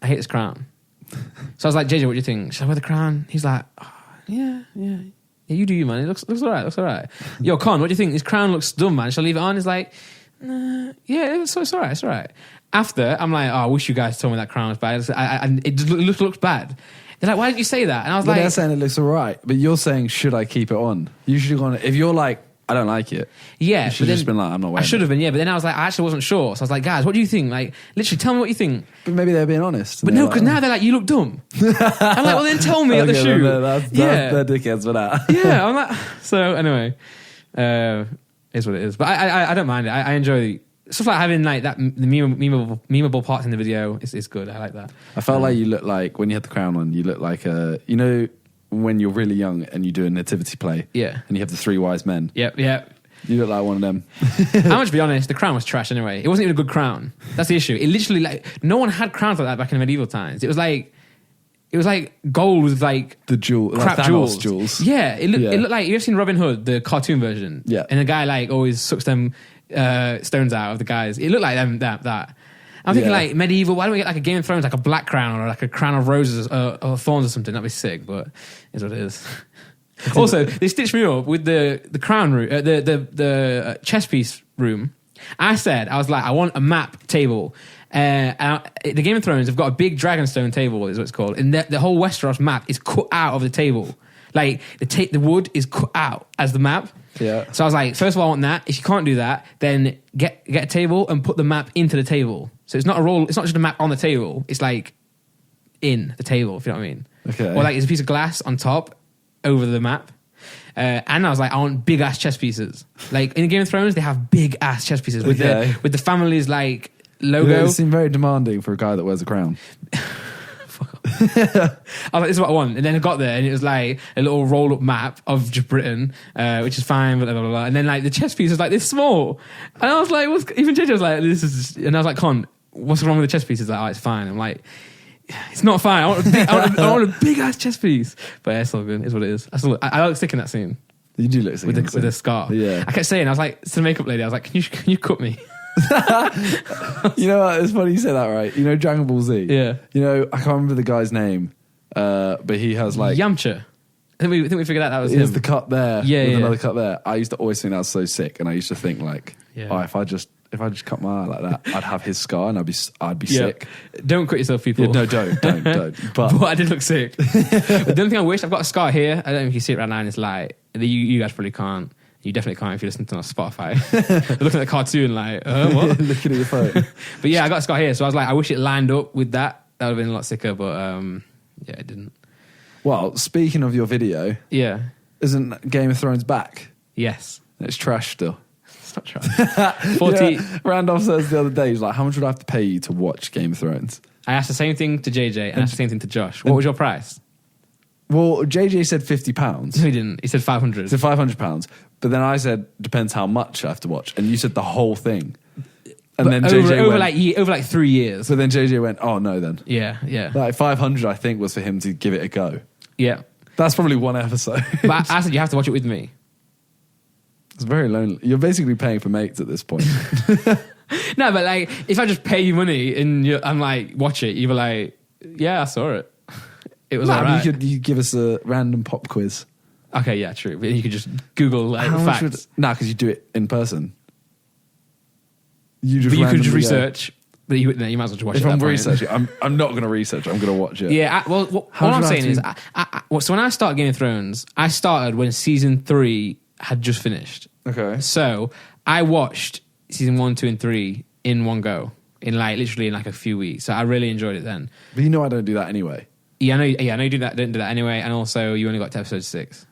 I hate this crown. So I was like, JJ, what do you think? Should I wear the crown? He's like, oh, yeah, you do you, man. It looks all right. Yo, Con, what do you think? This crown looks dumb, man. Shall I leave it on? He's like, nah, yeah, it's all right. After, I'm like, oh, I wish you guys told me that crown was bad. It just looks bad. They're like, why didn't you say that? And I was like, they're saying it looks all right, but you're saying, should I keep it on? You should have gone, if you're like, I don't like it. Yeah. You should have just been like, I'm not wearing it. I should have been, yeah. But then I was like, I actually wasn't sure. So I was like, guys, what do you think? Like, literally, tell me what you think. But maybe they're being honest. But no, because now they're like, you look dumb. I'm like, well, then tell me at the shoot. They're dickheads for that. Yeah, I'm like, so anyway, is what it is. But I don't mind it. I enjoy stuff like having like that, the memeable parts in the video. It's good. I like that. I felt like you look like, when you had the crown on, you look like you know, when you're really young and you do a nativity play. Yeah. And you have the 3 wise men. Yep. You look like one of them. I'm going to be honest, the crown was trash anyway. It wasn't even a good crown. That's the issue. It literally, like, no one had crowns like that back in the medieval times. It was like gold with like the crap like jewels. Yeah, it looked like, you've seen Robin Hood, the cartoon version. Yeah. And the guy like always sucks them stones out of the guys. It looked like them that. I'm thinking like medieval. Why don't we get like a Game of Thrones, like a black crown or like a crown of roses or thorns or something? That'd be sick. But it's what it is. Also, they stitched me up with the crown room, the chess piece room. I was like, I want a map table. The Game of Thrones have got a big dragonstone table, is what it's called, and the whole Westeros map is cut out of the table. Like the wood is cut out as the map. Yeah. So I was like, first of all, I want that. If you can't do that, then get a table and put the map into the table. So it's not a roll. It's not just a map on the table. It's like in the table, if you know what I mean. Okay. Or like it's a piece of glass on top over the map. And I was like, I want big ass chess pieces. Like in Game of Thrones, they have big ass chess pieces with the family's like logo. It seemed very demanding for a guy that wears a crown. Fuck off. I was like, this is what I want. And then I got there and it was like a little roll up map of just Britain, which is fine, blah, blah, blah, blah. And then like the chess piece was like this small. And I was like, even JJ was like, this is, and I was like, Con, what's wrong with the chess piece? He's like, oh, it's fine. I'm like, it's not fine. I want a big ass chess piece. But yeah, it's all good. It's what it is. I like sticking that scene. You do look sick with a scar. Yeah. I kept saying, I was like, to the makeup lady, I was like, can you cut me? You know what? It's funny you say that, right? You know Dragon Ball Z? Yeah. You know, I can't remember the guy's name, but he has like... Yamcha. I think we figured out that was Here's him. the cut there, Yeah, with yeah. another cut there. I used to always think that was so sick, and I used to think like, Yeah. oh, if I just cut my eye like that, I'd have his scar, and I'd be Yeah. sick. Don't cut yourself, people. Yeah, no, don't. But But I did look sick. The only thing I wish, I've got a scar here. I don't know if you see it right now in this light. You guys probably can't. You definitely can't if you listen to it on Spotify. You're looking at the cartoon like, what? looking at your phone. But yeah, I got a scar here. So I was like, I wish it lined up with that. That would have been a lot sicker. But yeah, it didn't. Well, speaking of your video, Yeah. isn't Game of Thrones back? Yes. It's trash still. It's not trash. 40. Yeah, Randolph says the other day, he's like, how much would I have to pay you to watch Game of Thrones? I asked the same thing to JJ and I asked the same thing to Josh. What was your price? Well, JJ said £50. No, he didn't. He said 500. He said £500. But then I said, depends how much I have to watch. And you said the whole thing. And then JJ over went, over like 3 years. but then JJ went, oh no then. Yeah, yeah. Like 500 I think was for him to give it a go. Yeah. That's probably one episode. But I said you have to watch it with me. It's very lonely. You're basically paying for mates at this point. No, but like, if I just pay you money and I'm like, watch it, you were like, yeah, I saw it. It was alright. You give us a random pop quiz. Okay, yeah, true. But you could just Google like How much facts. because you do it in person. But you could just randomly go. research. But you might as well just watch it. If at I'm that point. researching, I'm not going to research. I'm going to watch it. Yeah, what How I'm do I saying is, have so when I started Game of Thrones, I started when season 3 had just finished. Okay. So I watched season 1, 2, and 3 in one go, in like literally in like a few weeks. So I really enjoyed it then. But you know I don't do that anyway. Yeah, I know you do that. Didn't do that anyway, and also you only got to episode 6.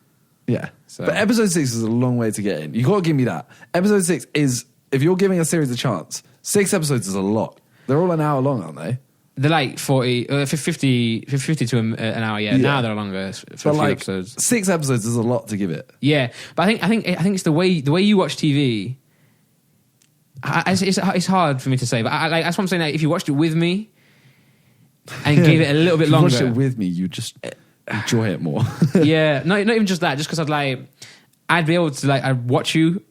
Yeah. So- But episode 6 is a long way to get in. You got to give me that. Episode 6 is, if you're giving a series a chance, 6 episodes is a lot. They're all an hour long, aren't they? They're like 50 to an hour. Yeah, Yeah. now they're longer for a But few like episodes. 6 episodes is a lot to give it. Yeah, but I think it's the way you watch TV. It's hard for me to say, but that's what I'm saying. Like, if you watched it with me and gave it a little bit If you longer, watched it with me, you just enjoy it more. yeah, not even just that. Just because I'd be able to like I'd watch you.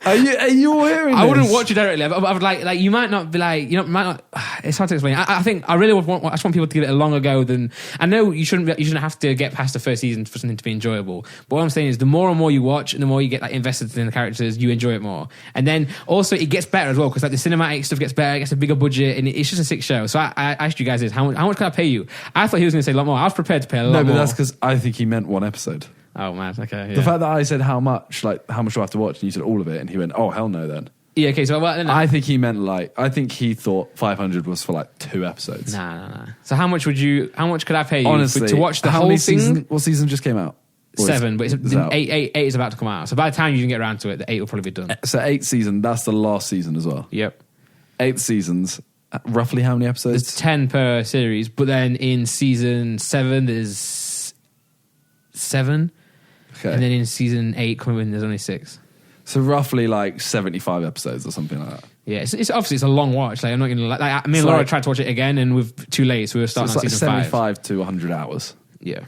Are you all hearing I this? wouldn't watch you directly. I would like you might not be like might not. It's hard to explain. I think I really I just want people to give it a longer go than. I know you shouldn't have to get past the first season for something to be enjoyable. But what I'm saying is, the more and more you watch, and the more you get like invested in the characters, you enjoy it more. And then also it gets better as well because like the cinematic stuff gets better, it gets a bigger budget, and it's just a sick show. So I asked you guys this: how much can I pay you? I thought he was going to say a lot more. I was prepared to pay a lot more. No, but that's because I think he meant one episode. Oh man, okay. Yeah. The fact that I said how much do I have to watch, and you said all of it, and he went, oh, hell no then. Yeah, okay, so then I think he meant I think he thought 500 was for like 2 episodes. Nah. So how much could I pay you Honestly, to watch the how whole many thing? What season just came out? Or 7, but is out? eight is about to come out. So by the time you can get around to it, the 8 will probably be done. So 8 season, that's the last season as well. Yep. 8 seasons, roughly how many episodes? There's 10 per series, but then in season 7 there's 7. Okay. And then in season 8 coming in there's only 6. So roughly like 75 episodes or something like that. Yeah, it's obviously it's a long watch. Like I'm not gonna like me and Laura tried to watch it again and we're too late, so we were So starting it's on like season 75 to 100 hours. 5. Yeah.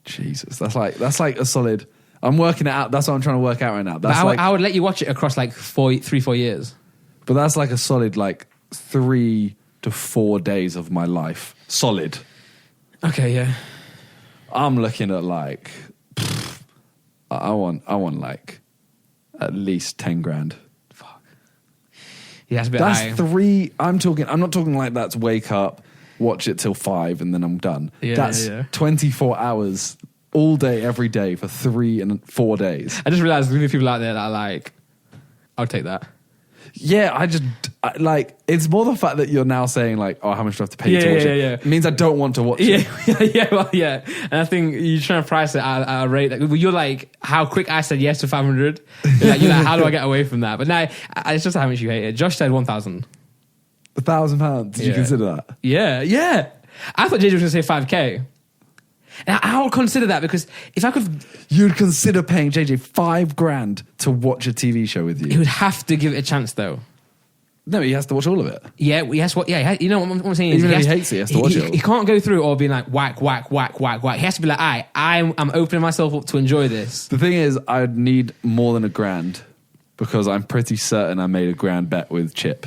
Jesus, that's like a solid. I'm working it out. That's what I'm trying to work out right now. But That's I would let you watch it across like 4 years. But that's like a solid like 3 to 4 days of my life. Solid. Okay, yeah. I'm looking at like I want like at least 10 grand. Fuck. Yeah, that's a bit high. That's 3. I'm not talking like that's wake up, watch it till 5 and then I'm done. Yeah, that's yeah. 24 hours all day, every day for 3 and 4 days. I just realized there's going to be people out there that are like, I'll take that. Yeah, like, it's more the fact that you're now saying like, oh, how much do I have to pay you to watch it? Yeah. It means I don't want to watch it. Yeah. And I think you're trying to price it at a rate. You're like, how quick I said yes to 500. You're like, how do I get away from that? But no, it's just how much you hate it. Josh said 1,000. £1,000. Did you consider that? Yeah. I thought JJ was going to say 5K. And I would consider that because if I could... You'd consider paying JJ $5,000 to watch a TV show with He you? would have to give it a chance though. No, he has to watch all of it. Yeah, you know what I'm saying is... Even if he hates it, he has to watch it all. He can't go through it all being like whack. He has to be like, I'm opening myself up to enjoy this. The thing is, I'd need more than $1,000 because I'm pretty certain I made $1,000 bet with Chip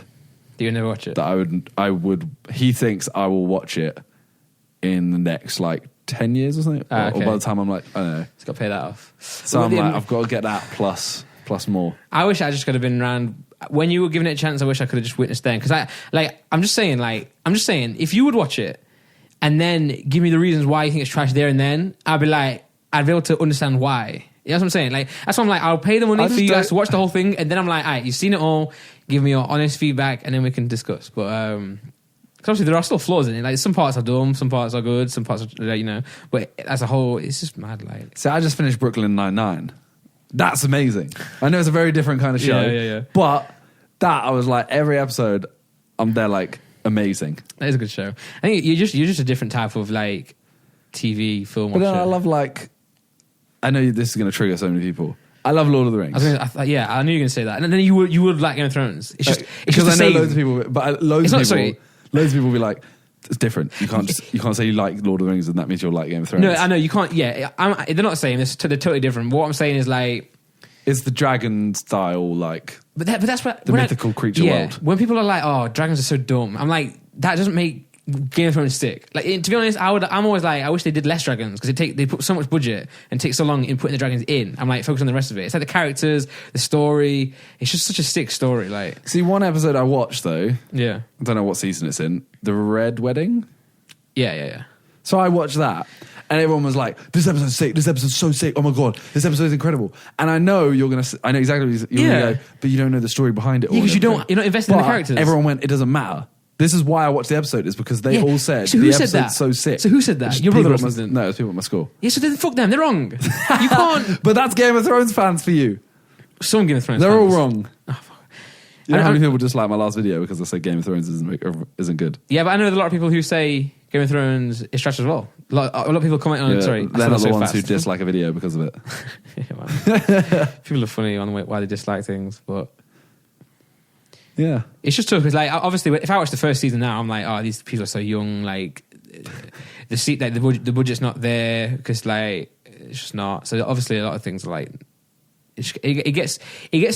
Do you never watch it? that I would. He thinks I will watch it in the next like 10 years or something. Okay. Or by the time I'm like, I don't know. It's got to pay that off. So I'm like, I've got to get that plus more. I wish I just could have been around when you were giving it a chance. I wish I could have just witnessed then, because I'm just saying, if you would watch it and then give me the reasons why you think it's trash there and then, I'd be able to understand why. You know what I'm saying? Like, that's why I'm like, I'll pay the money for you guys to watch the whole thing, and then I'm like, all right, you've seen it all, give me your honest feedback, and then we can discuss. But because obviously there are still flaws in it. Like, some parts are dumb, some parts are good, some parts are, but as a whole, it's just mad. Like, So I just finished Brooklyn Nine-Nine. That's amazing. I know it's a very different kind of show. Yeah. But that, I was like, every episode, I'm there like, amazing. that is a good show. I think you're just a different type of like TV film. But then watcher. I love like, I know this is going to trigger so many people. I love Lord of the Rings. I knew you were going to say that, and then you would like Game of Thrones. It's just because the I know same. loads of people, but loads of people will be like, it's different. You can't say you like Lord of the Rings and that means you'll like Game of Thrones. No, I know you can't. Yeah, they're not saying this. They're totally different. What I'm saying is like, it's the dragon style, like, but that's what the mythical creature world. When people are like, "Oh, dragons are so dumb," I'm like, that doesn't make Game of Thrones stick. Like, to be honest, I'm always like, I wish they did less dragons, because they put so much budget and take so long in putting the dragons in. I'm like, focus on the rest of it. It's like the characters, the story. It's just such a sick story. Like, See, one episode I watched though. yeah, I don't know what season it's in. The Red Wedding. yeah. So I watched that, and everyone was like, "This episode's sick. This episode's so sick. Oh my god, this episode's incredible." And I know you're gonna. I know exactly what you're gonna go, but you don't know the story behind it. Yeah, because you're not invested in the characters. Everyone went, "It doesn't matter." This is why I watched the episode, is because they all said so the who said episode's that? so sick. So who said that? It's Your brother people or at my- something? No, it's people at my school. Yeah, so then fuck them. They're wrong. You can't. But that's Game of Thrones fans for you. Some Game of Thrones. They're fans. all wrong. Oh, fuck. You know I- how many people just like my last video because I said Game of Thrones isn't good? Yeah, but I know there's a lot of people who say Game of Thrones is trash as well. A lot of people comment on it. Sorry, they're not the ones who dislike a video because of it. Yeah, man. People are funny on why they dislike things, but Yeah. it's just tough because, like, obviously, if I watch the first season now, I'm like, oh, these people are so young. Like, the budget's not there because, like, it's just not. So obviously, a lot of things are like, it gets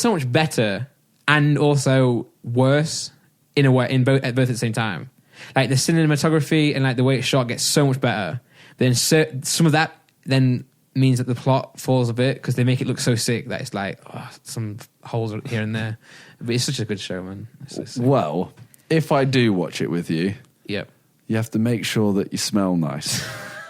so much better and also worse in a way, both at the same time. Like, the cinematography and like the way it's shot gets so much better. Then some of that then means that the plot falls a bit because they make it look so sick that it's like, oh, some holes here and there. But it's such a good show, man. It's so sick. Well, if I do watch it with you, Yep. you have to make sure that you smell nice.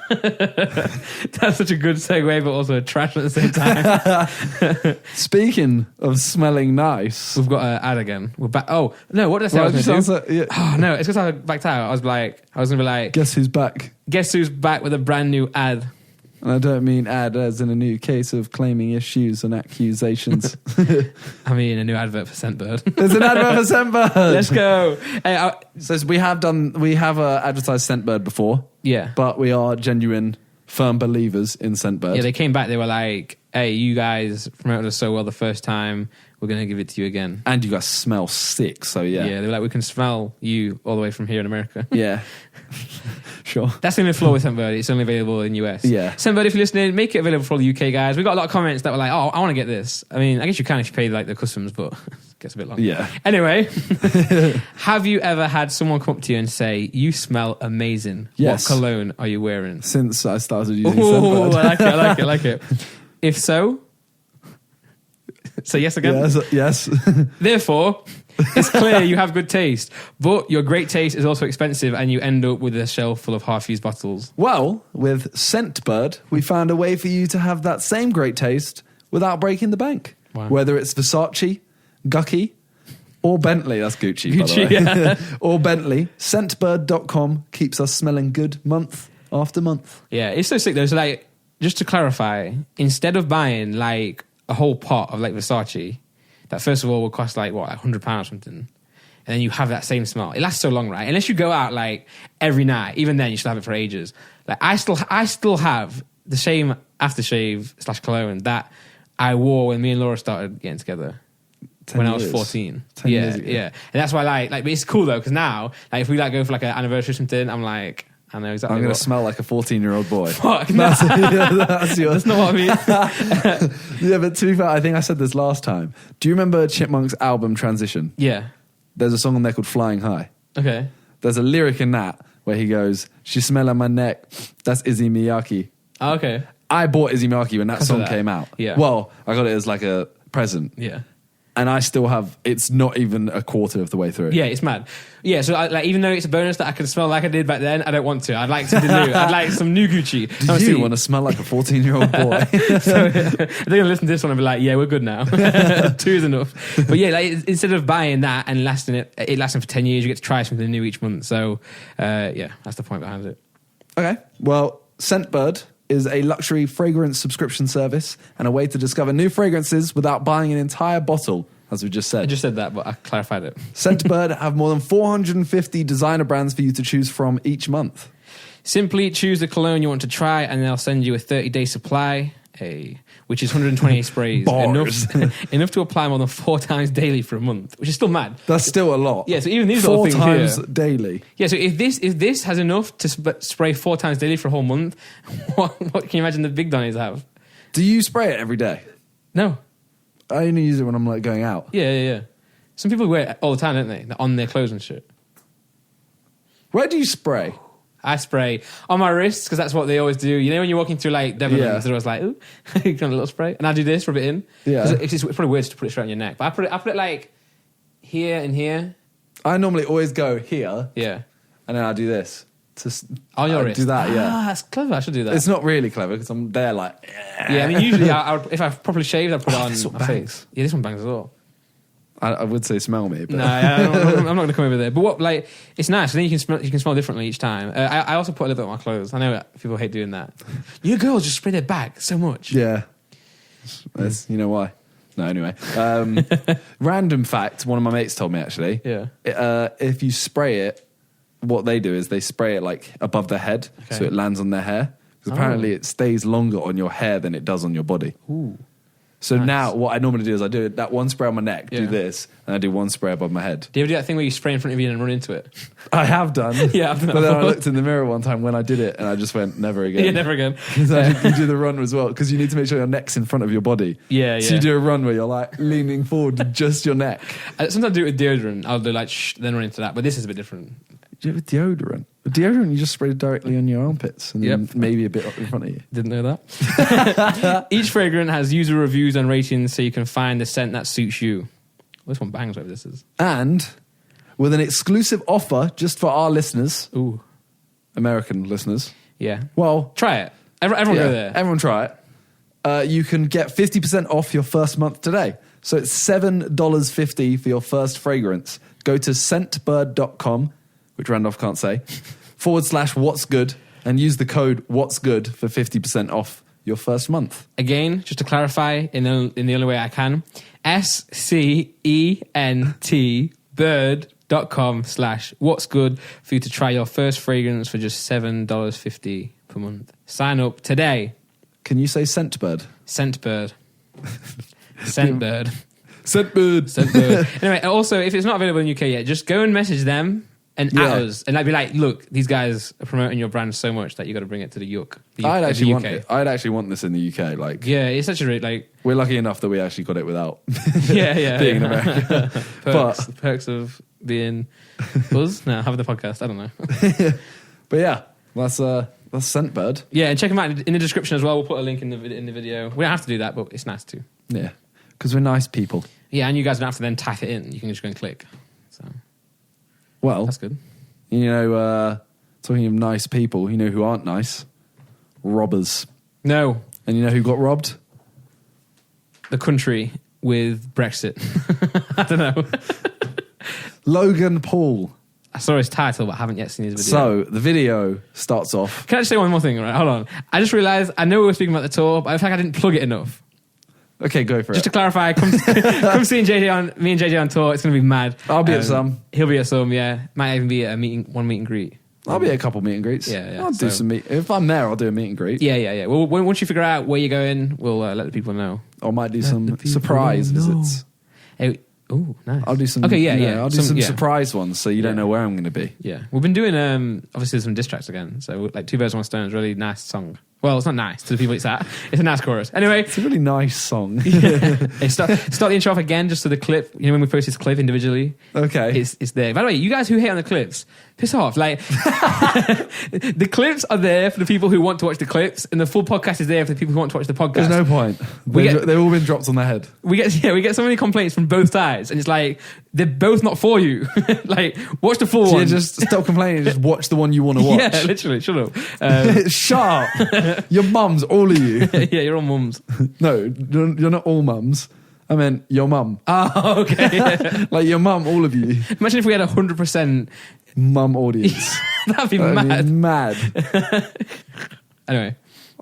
That's such a good segue, but also trash at the same time. Speaking of smelling nice, We've got an ad again. We're back. Oh, no, what did I say I was going to do? yeah. Oh, no, it's because I backed out. I was going to be like, Guess who's back? guess who's back with a brand new ad? And I don't mean ad as in a new case of claiming issues and accusations. I mean, a new advert for Scentbird. There's an advert for Scentbird. Let's go. Hey, So we have advertised Scentbird before, yeah. but we are genuine, firm believers in Scentbird. Yeah, they came back. They were like, hey, you guys promoted us so well the first time. We're going to give it to you again. And you guys smell sick, so yeah. Yeah, they were like, we can smell you all the way from here in America. Yeah. Sure. That's the only flaw with Scentbird. It's only available in US. Yeah. Scentbird, if you're listening, make it available for all the UK guys. We got a lot of comments that were like, oh, I want to get this. I mean, I guess you can if you pay like the customs, but it gets a bit long. Yeah. Anyway, have you ever had someone come up to you and say, you smell amazing? Yes. What cologne are you wearing? Since I started using Oh, Scentbird. I like it. If so, say yes again. Yes. Therefore, it's clear you have good taste, but your great taste is also expensive and you end up with a shelf full of half-used bottles. Well, with Scentbird, we found a way for you to have that same great taste without breaking the bank. Wow. Whether it's Versace, Gucci, or Bentley. That's Gucci, by the way. Yeah. Or Bentley. Scentbird.com keeps us smelling good month after month. Yeah, it's so sick though. So like, just to clarify, instead of buying like a whole pot of like Versace, that first of all will cost like what, like £100 or something, and then you have that same smell. It lasts so long, right? Unless you go out like every night, even then you still have it for ages. Like I still have the same aftershave / cologne that I wore when me and Laura started getting together. 10 when I was years. 14. 10 yeah, years ago. yeah. And that's why like but it's cool though, because now, like if we like go for like an anniversary or something, I'm like, I know exactly I'm going what. to smell like a 14-year-old boy. Fuck, no. That's yours. That's not what I mean. Yeah, but to be fair, I think I said this last time. Do you remember Chipmunk's album Transition? Yeah. There's a song on there called Flying High. Okay. There's a lyric in that where he goes, "She smell on my neck. That's Izzy Miyake." Oh, okay. I bought Izzy Miyake when that Because of song that. came out. Yeah. Well, I got it as like a present. Yeah. And I still have, it's not even a quarter of the way through. Yeah, it's mad. Yeah, so like even though it's a bonus that I can smell like I did back then, I don't want to. I'd like something new. I'd like some new Gucci. Do you want to smell like a 14-year-old boy? So they're going to listen to this one and be like, yeah, we're good now. 2 is enough. But yeah, like instead of buying that and it lasting for 10 years, you get to try something new each month. So yeah, that's the point behind it. Okay. Well, Scentbird is a luxury fragrance subscription service and a way to discover new fragrances without buying an entire bottle, as we just said. I just said that, but I clarified it. Scentbird have more than 450 designer brands for you to choose from each month. Simply choose the cologne you want to try and they'll send you a 30-day supply, which is 128 sprays. Bars. Enough to apply more than 4 times daily for a month, which is still mad. That's still a lot. Yeah, so even these 4 little things times here. daily. Yeah, so if this has enough to spray 4 times daily for a whole month, what can you imagine the big Donnies have? Do you spray it every day? No. I only use it when I'm like going out. Yeah. Some people wear it all the time, don't they? On their clothes and shit. Where do you spray? I spray on my wrists because that's what they always do. You know when you're walking through like Devon, Yeah. they're always like, ooh, kind of a little spray. And I do this, rub it in. Yeah. 'Cause it's probably weird to put it straight on your neck. But I put it like here and here. I normally always go here, Yeah. and then I do this. On your I wrist. do that, yeah. Ah, that's clever. I should do that. It's not really clever because I'm there like... Yeah, I mean, usually if I properly shaved, I'd put it on this one my bangs. face. Yeah, this one bangs as well. I would say smell me, but... No, I'm not going to come over there. But what, like, it's nice. Then you can smell differently each time. I also put a little bit on my clothes. I know that people hate doing that. You girls just spray their back so much. Yeah. That's, you know why? No, anyway. Random fact, one of my mates told me actually. Yeah. If you spray it, what they do is they spray it like above their head, Okay. so it lands on their hair. Because apparently it stays longer on your hair than it does on your body. Ooh. So Nice. now what I normally do is I do that one spray on my neck, Yeah. do this, and I do one spray above my head. Do you ever do that thing where you spray in front of you and run into it? I have done. Yeah, I've done that But then I before. looked in the mirror one time when I did it, and I just went, never again. Yeah, never again. Because you do the run as well, because you need to make sure your neck's in front of your body. Yeah, So yeah. you do a run where you're like leaning forward to just your neck. I sometimes do it with deodorant. I'll do like then run into that. But this is a bit different. Do you have deodorant? With deodorant, you just spray it directly on your armpits and then Yep. maybe a bit up in front of you. Didn't know that. Each fragrance has user reviews and ratings so you can find the scent that suits you. This one bangs, whatever this is. And with an exclusive offer just for our listeners, Ooh. American listeners, Yeah. well, Try it. Everyone yeah, go there. everyone try it. You can get 50% off your first month today. So it's $7.50 for your first fragrance. Go to scentbird.com, which Randolph can't say, /what's good, and use the code what's good for 50% off your first month. Again, just to clarify in the only way I can, SCENT bird.com /what's good for you to try your first fragrance for just $7.50 per month. Sign up today. Can you say Scentbird? Scentbird. Scentbird. Scentbird. Scentbird. Anyway, also, if it's not available in the UK yet, just go and message them and Yeah. at us. And I'd be like, look, these guys are promoting your brand so much that you got to bring it to the UK. I'd actually the want it. I'd actually want this in the UK. Like, Yeah, it's such a like... we're lucky enough that we actually got it without Yeah. being in America. Perks of being us. No, having the podcast. I don't know. But yeah, that's Scentbird. Yeah, and check them out in the description as well. We'll put a link in the video. We don't have to do that, but it's nice too. Yeah, because we're nice people. Yeah, and you guys don't have to then type it in. You can just go and click. So Well, that's good. you know, talking of nice people, you know who aren't nice? Robbers. No, And you know who got robbed? the country with Brexit. I don't know. Logan Paul. I saw his title, but I haven't yet seen his video. So the video starts off. Can I just say one more thing? Right, hold on. I just realised, I know we were speaking about the tour, but I feel like I didn't plug it enough. Okay, go for Just to it. clarify, come see me and JJ on tour. It's going to be mad. I'll be at some. He'll be at some, yeah. Might even be at one meet and greet. I'll be at a couple meet and greets. Yeah, yeah. I'll do So- some meet. If I'm there, I'll do a meet and greet. Yeah. Well, once you figure out where you're going, we'll let the people know. Or I might do Let the some people surprise know. visits. Oh, nice. I'll do some. Okay, yeah. I'll do some yeah. surprise ones, so you don't Yeah. know where I'm going to be. Yeah, we've been doing obviously some diss tracks again. So like Two Birds One Stone is a really nice song. Well, it's not nice to the people it's at. It's a nice chorus. Anyway. It's a really nice song. Hey, start the intro off again, just so the clip, when we post this clip individually. Okay. It's there. By the way, you guys who hate on the clips, piss off. Like, the clips are there for the people who want to watch the clips, and the full podcast is there for the people who want to watch the podcast. There's no point. They've all been dropped on their head. We get so many complaints from both sides, and it's like, they're both not for you. Like, watch the full one. Yeah, just stop complaining. Just watch the one you want to watch. Yeah, literally. Shut up. Shut up. Your mums, all of you. Yeah, you're all mums. No, you're not all mums. I meant your mum. Oh, okay. Like your mum, all of you. Imagine if we had 100% mum audience. That'd be That'd mad. be mad. Anyway.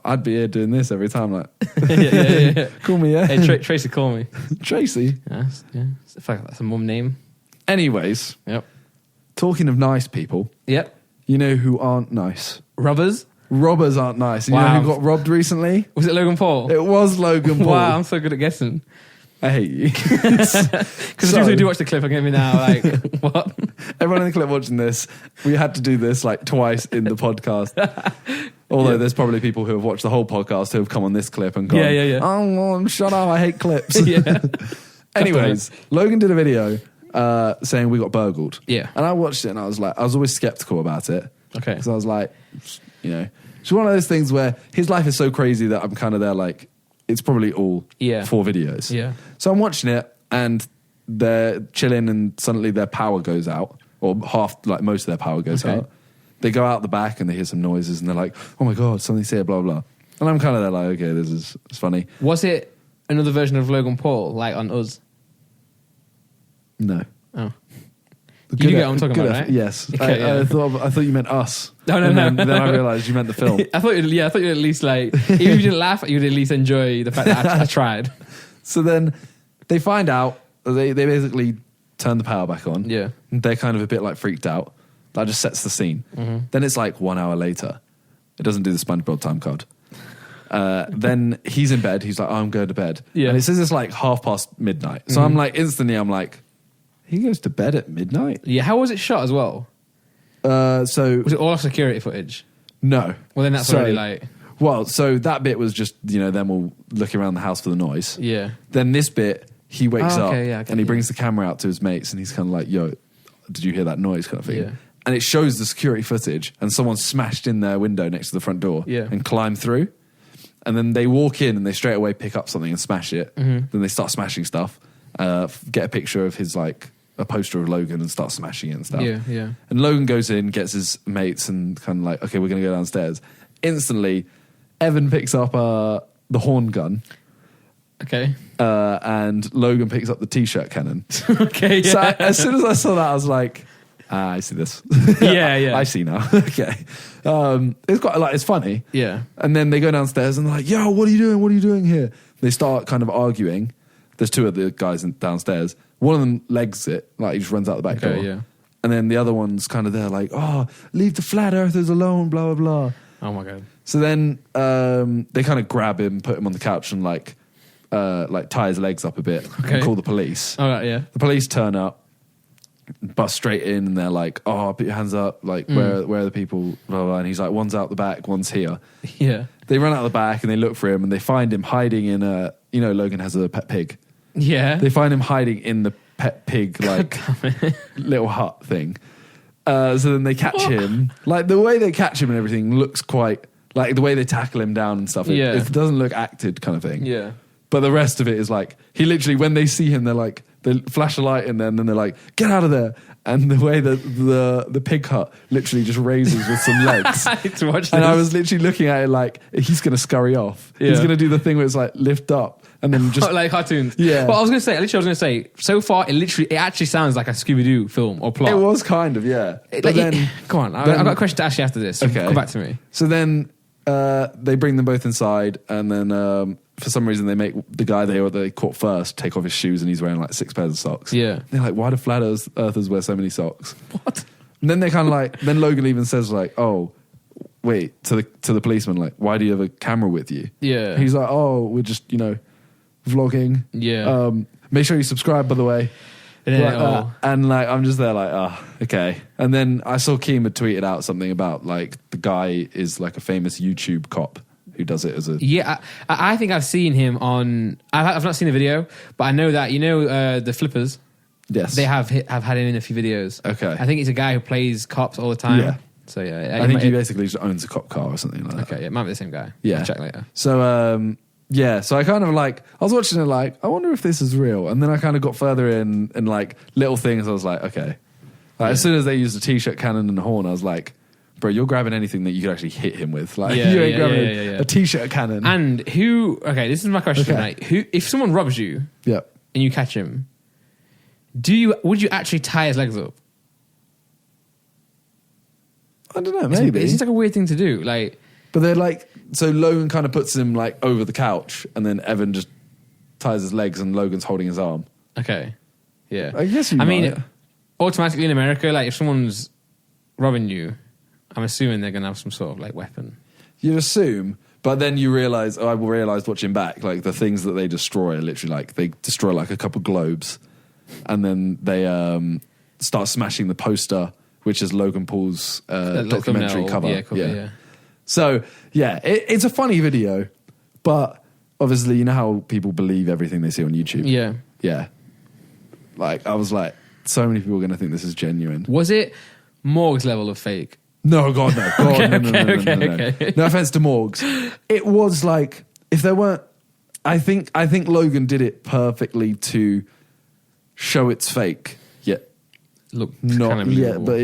I'd be here doing this every time. Like, yeah. Call me, yeah. Hey, Tracy, call me. Tracy. Yeah. I feel like that's a mum name. Anyways. Yep. Talking of nice people. Yep. You know who aren't nice? Robbers? Robbers aren't nice. You Wow. know who got robbed recently? Was it Logan Paul? It was Logan Paul. Wow, I'm so good at guessing. I hate you. Because as soon as we do watch the clip, I'm going to be now like, what? Everyone in the clip watching this, we had to do this like twice in the podcast. Although there's probably people who have watched the whole podcast who have come on this clip and gone, Yeah. oh, well, shut up, I hate clips. Yeah. Anyways, Logan did a video saying we got burgled. Yeah. And I watched it and I was always skeptical about it. Okay. Because I was like, you know, it's one of those things where his life is so crazy that I'm kind of there like, it's probably all for videos. Yeah. So I'm watching it and they're chilling and suddenly their power goes out, or most of their power goes out. They go out the back and they hear some noises and they're like, oh my God, something's here, blah, blah. And I'm kind of there like, okay, this is funny. Was it another version of Logan Paul, like on Us? No. Oh. You get what I'm talking about, right? Yes. Okay, I thought you meant Us. No. Then I realised you meant the film. I thought you'd at least like, even if you didn't laugh, you'd at least enjoy the fact that I tried. So then they find out, they basically turn the power back on. Yeah. They're kind of a bit like freaked out. That just sets the scene. Mm-hmm. Then it's like 1 hour later. It doesn't do the SpongeBob time card. Then he's in bed. He's like, oh, I'm going to bed. Yeah. And it says it's like midnight. So I'm like, instantly, I'm like, he goes to bed at midnight? Yeah, how was it shot as well? So Was it all security footage? no. Well, then that's already like... Well, so that bit was just, them all looking around the house for the noise. Yeah. Then this bit, he wakes up and he brings the... the camera out to his mates and he's kind of like, yo, did you hear that noise kind of thing? Yeah. And it shows the security footage and someone smashed in their window next to the front door and climbed through. And then they walk in and they straight away pick up something and smash it. Mm-hmm. Then they start smashing stuff, get a picture of his like... a poster of Logan and start smashing it and stuff. Yeah. And Logan goes in, gets his mates and kind of like, okay, we're going to go downstairs. Instantly, Evan picks up the horn gun. Okay. And Logan picks up the t-shirt cannon. Okay, yeah. So as soon as I saw that, I was like, I see this. Yeah. I see now. Okay. It's quite like, it's funny. Yeah. And then they go downstairs and they're like, yo, what are you doing? What are you doing here? They start kind of arguing. There's two of the guys downstairs. One of them legs it, like he just runs out the back door. Yeah. And then the other one's kind of there like, oh, leave the flat earthers alone, blah, blah, blah. Oh my God. So then they kind of grab him, put him on the couch and like tie his legs up a bit and call the police. All right, yeah. The police turn up, bust straight in and they're like, oh, put your hands up, like where are the people, blah, blah, blah. And he's like, one's out the back, one's here. Yeah. They run out the back and they look for him and they find him hiding in Logan has a pet pig. Yeah. They find him hiding in the pet pig like little hut thing. So then they catch him. Like the way they catch him and everything looks quite like the way they tackle him down and stuff. It doesn't look acted kind of thing. Yeah. But the rest of it is like he literally when they see him, they're like they flash a light in there and then they're like, get out of there. And the way that the pig hut literally just raises with some legs. I need to watch this. And I was literally looking at it like he's going to scurry off. Yeah. He's going to do the thing where it's like lift up. And then just like cartoons. Yeah. Well, I was going to say, so far, it actually sounds like a Scooby-Doo film or plot. It was kind of, yeah. But then, come on, I've got a question to ask you after this. So Okay. Come back to me. So then they bring them both inside, and then for some reason they make the guy they caught first take off his shoes, and he's wearing like 6 pairs of socks. Yeah. And they're like, why do flat earthers wear so many socks? What? And then they kind of like, then Logan even says like, oh, wait, to the policeman, like, why do you have a camera with you? Yeah. He's like, oh, we're just, vlogging. Yeah. Make sure you subscribe, by the way. And like I'm just there like, okay. And then I saw Keem had tweeted out something about like the guy is like a famous YouTube cop who does it as a... Yeah, I think I've seen him on... I've not seen the video, but I know that, the Flippers, Yes. they have had him in a few videos. Okay. I think he's a guy who plays cops all the time. Yeah. So, yeah. I think he basically just owns a cop car or something like that. Okay, yeah, it might be the same guy. Yeah. I'll check later. So, so I kind of I was watching it I wonder if this is real. And then I kind of got further in and little things, I was like, okay. As soon as they used a t-shirt cannon and a horn, I was like, bro, you're grabbing anything that you could actually hit him with. You ain't grabbing a t-shirt cannon. And this is my question, right? If someone robs you Yeah. and you catch him, would you actually tie his legs up? I don't know, maybe. It seems like a weird thing to do. But they're so Logan kind of puts him over the couch and then Evan just ties his legs and Logan's holding his arm. Okay. Yeah. I guess you might. Automatically in America, if someone's robbing you, I'm assuming they're going to have some sort of weapon. You'd assume, but then you realise, I realised watching back, the things that they destroy are literally they destroy a couple globes and then they start smashing the poster, which is Logan Paul's documentary cover. Yeah. So, it's a funny video, but obviously you know how people believe everything they see on YouTube. Yeah. Yeah. I was so many people are going to think this is genuine. Was it Morg's level of fake? No, God, no. God, Okay, no. okay. No offense to Morgs. It was if there weren't... I think Logan did it perfectly to show it's fake, yet Look, not yet, but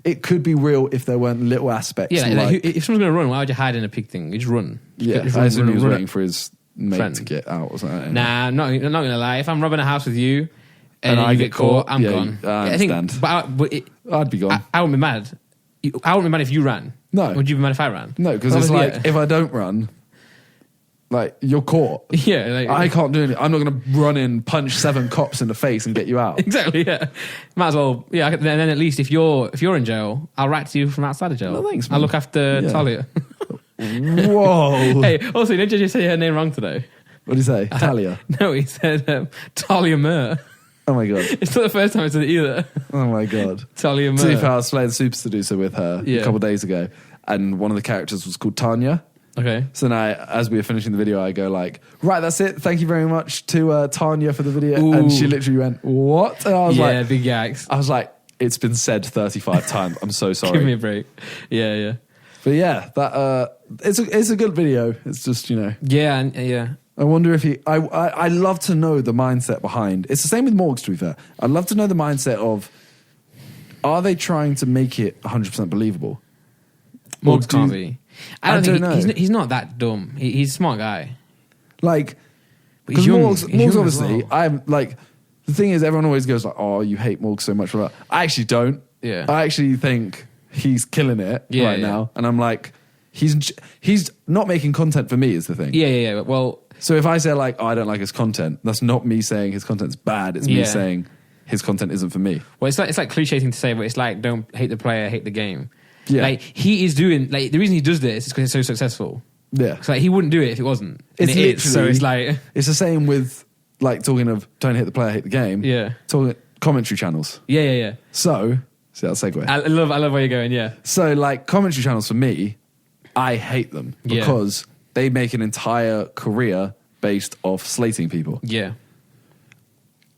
it could be real if there weren't little aspects. Yeah, if someone's going to run, why would you hide in a pig thing? You just run. Yeah, just I assume he was run waiting for his mate to get out or something. Nah, I'm not going to lie. If I'm robbing a house with you and I get caught, I'm gone. I understand. I'd be gone. I wouldn't be mad. I wouldn't be mad if you ran. No. Would you be mad if I ran? No, because it's if I don't run, you're caught. Yeah. I can't do anything. I'm not going to run in, punch 7 cops in the face and get you out. Exactly, yeah. Might as well, yeah. And then at least if you're in jail, I'll write to you from outside of jail. No, thanks, man. I'll look after Talia. Whoa. Hey, also, did you say her name wrong today? What did he say? Talia? No, he said Talia Murr. Oh my God. It's not the first time I said it either. Oh my God. Talia Murr. To be fair, I was playing Super Seducer with her a couple of days ago, and one of the characters was called Tanya. Okay. So now, as we were finishing the video, I go right, that's it. Thank you very much to Tanya for the video. Ooh. And she literally went, what? And I was big yikes. I was it's been said 35 times. I'm so sorry. Give me a break. Yeah. But yeah, that it's a good video. It's just, Yeah. I wonder if I love to know the mindset behind. It's the same with Morgs, to be fair. I'd love to know the mindset of, are they trying to make it 100% believable? Morgs can't be. I don't know. He's not that dumb. He's a smart guy. Because young. Morgs obviously, well. I'm the thing is, everyone always goes oh, you hate Morgs so much. I actually don't. Yeah. I actually think he's killing it now. And I'm he's not making content for me is the thing. Yeah. Well... So if I say I don't like his content, that's not me saying his content's bad. It's me saying his content isn't for me. Well, it's like cliche thing to say, but it's don't hate the player, hate the game. Yeah. He is doing the reason he does this is because he's so successful. Yeah. So he wouldn't do it if it wasn't. It's and it is, so it's it's the same with talking of don't hate the player, hate the game. Yeah. Talking commentary channels. Yeah. So see that segue. I love where you're going. Yeah. So commentary channels for me, I hate them because they make an entire career based off slating people. Yeah.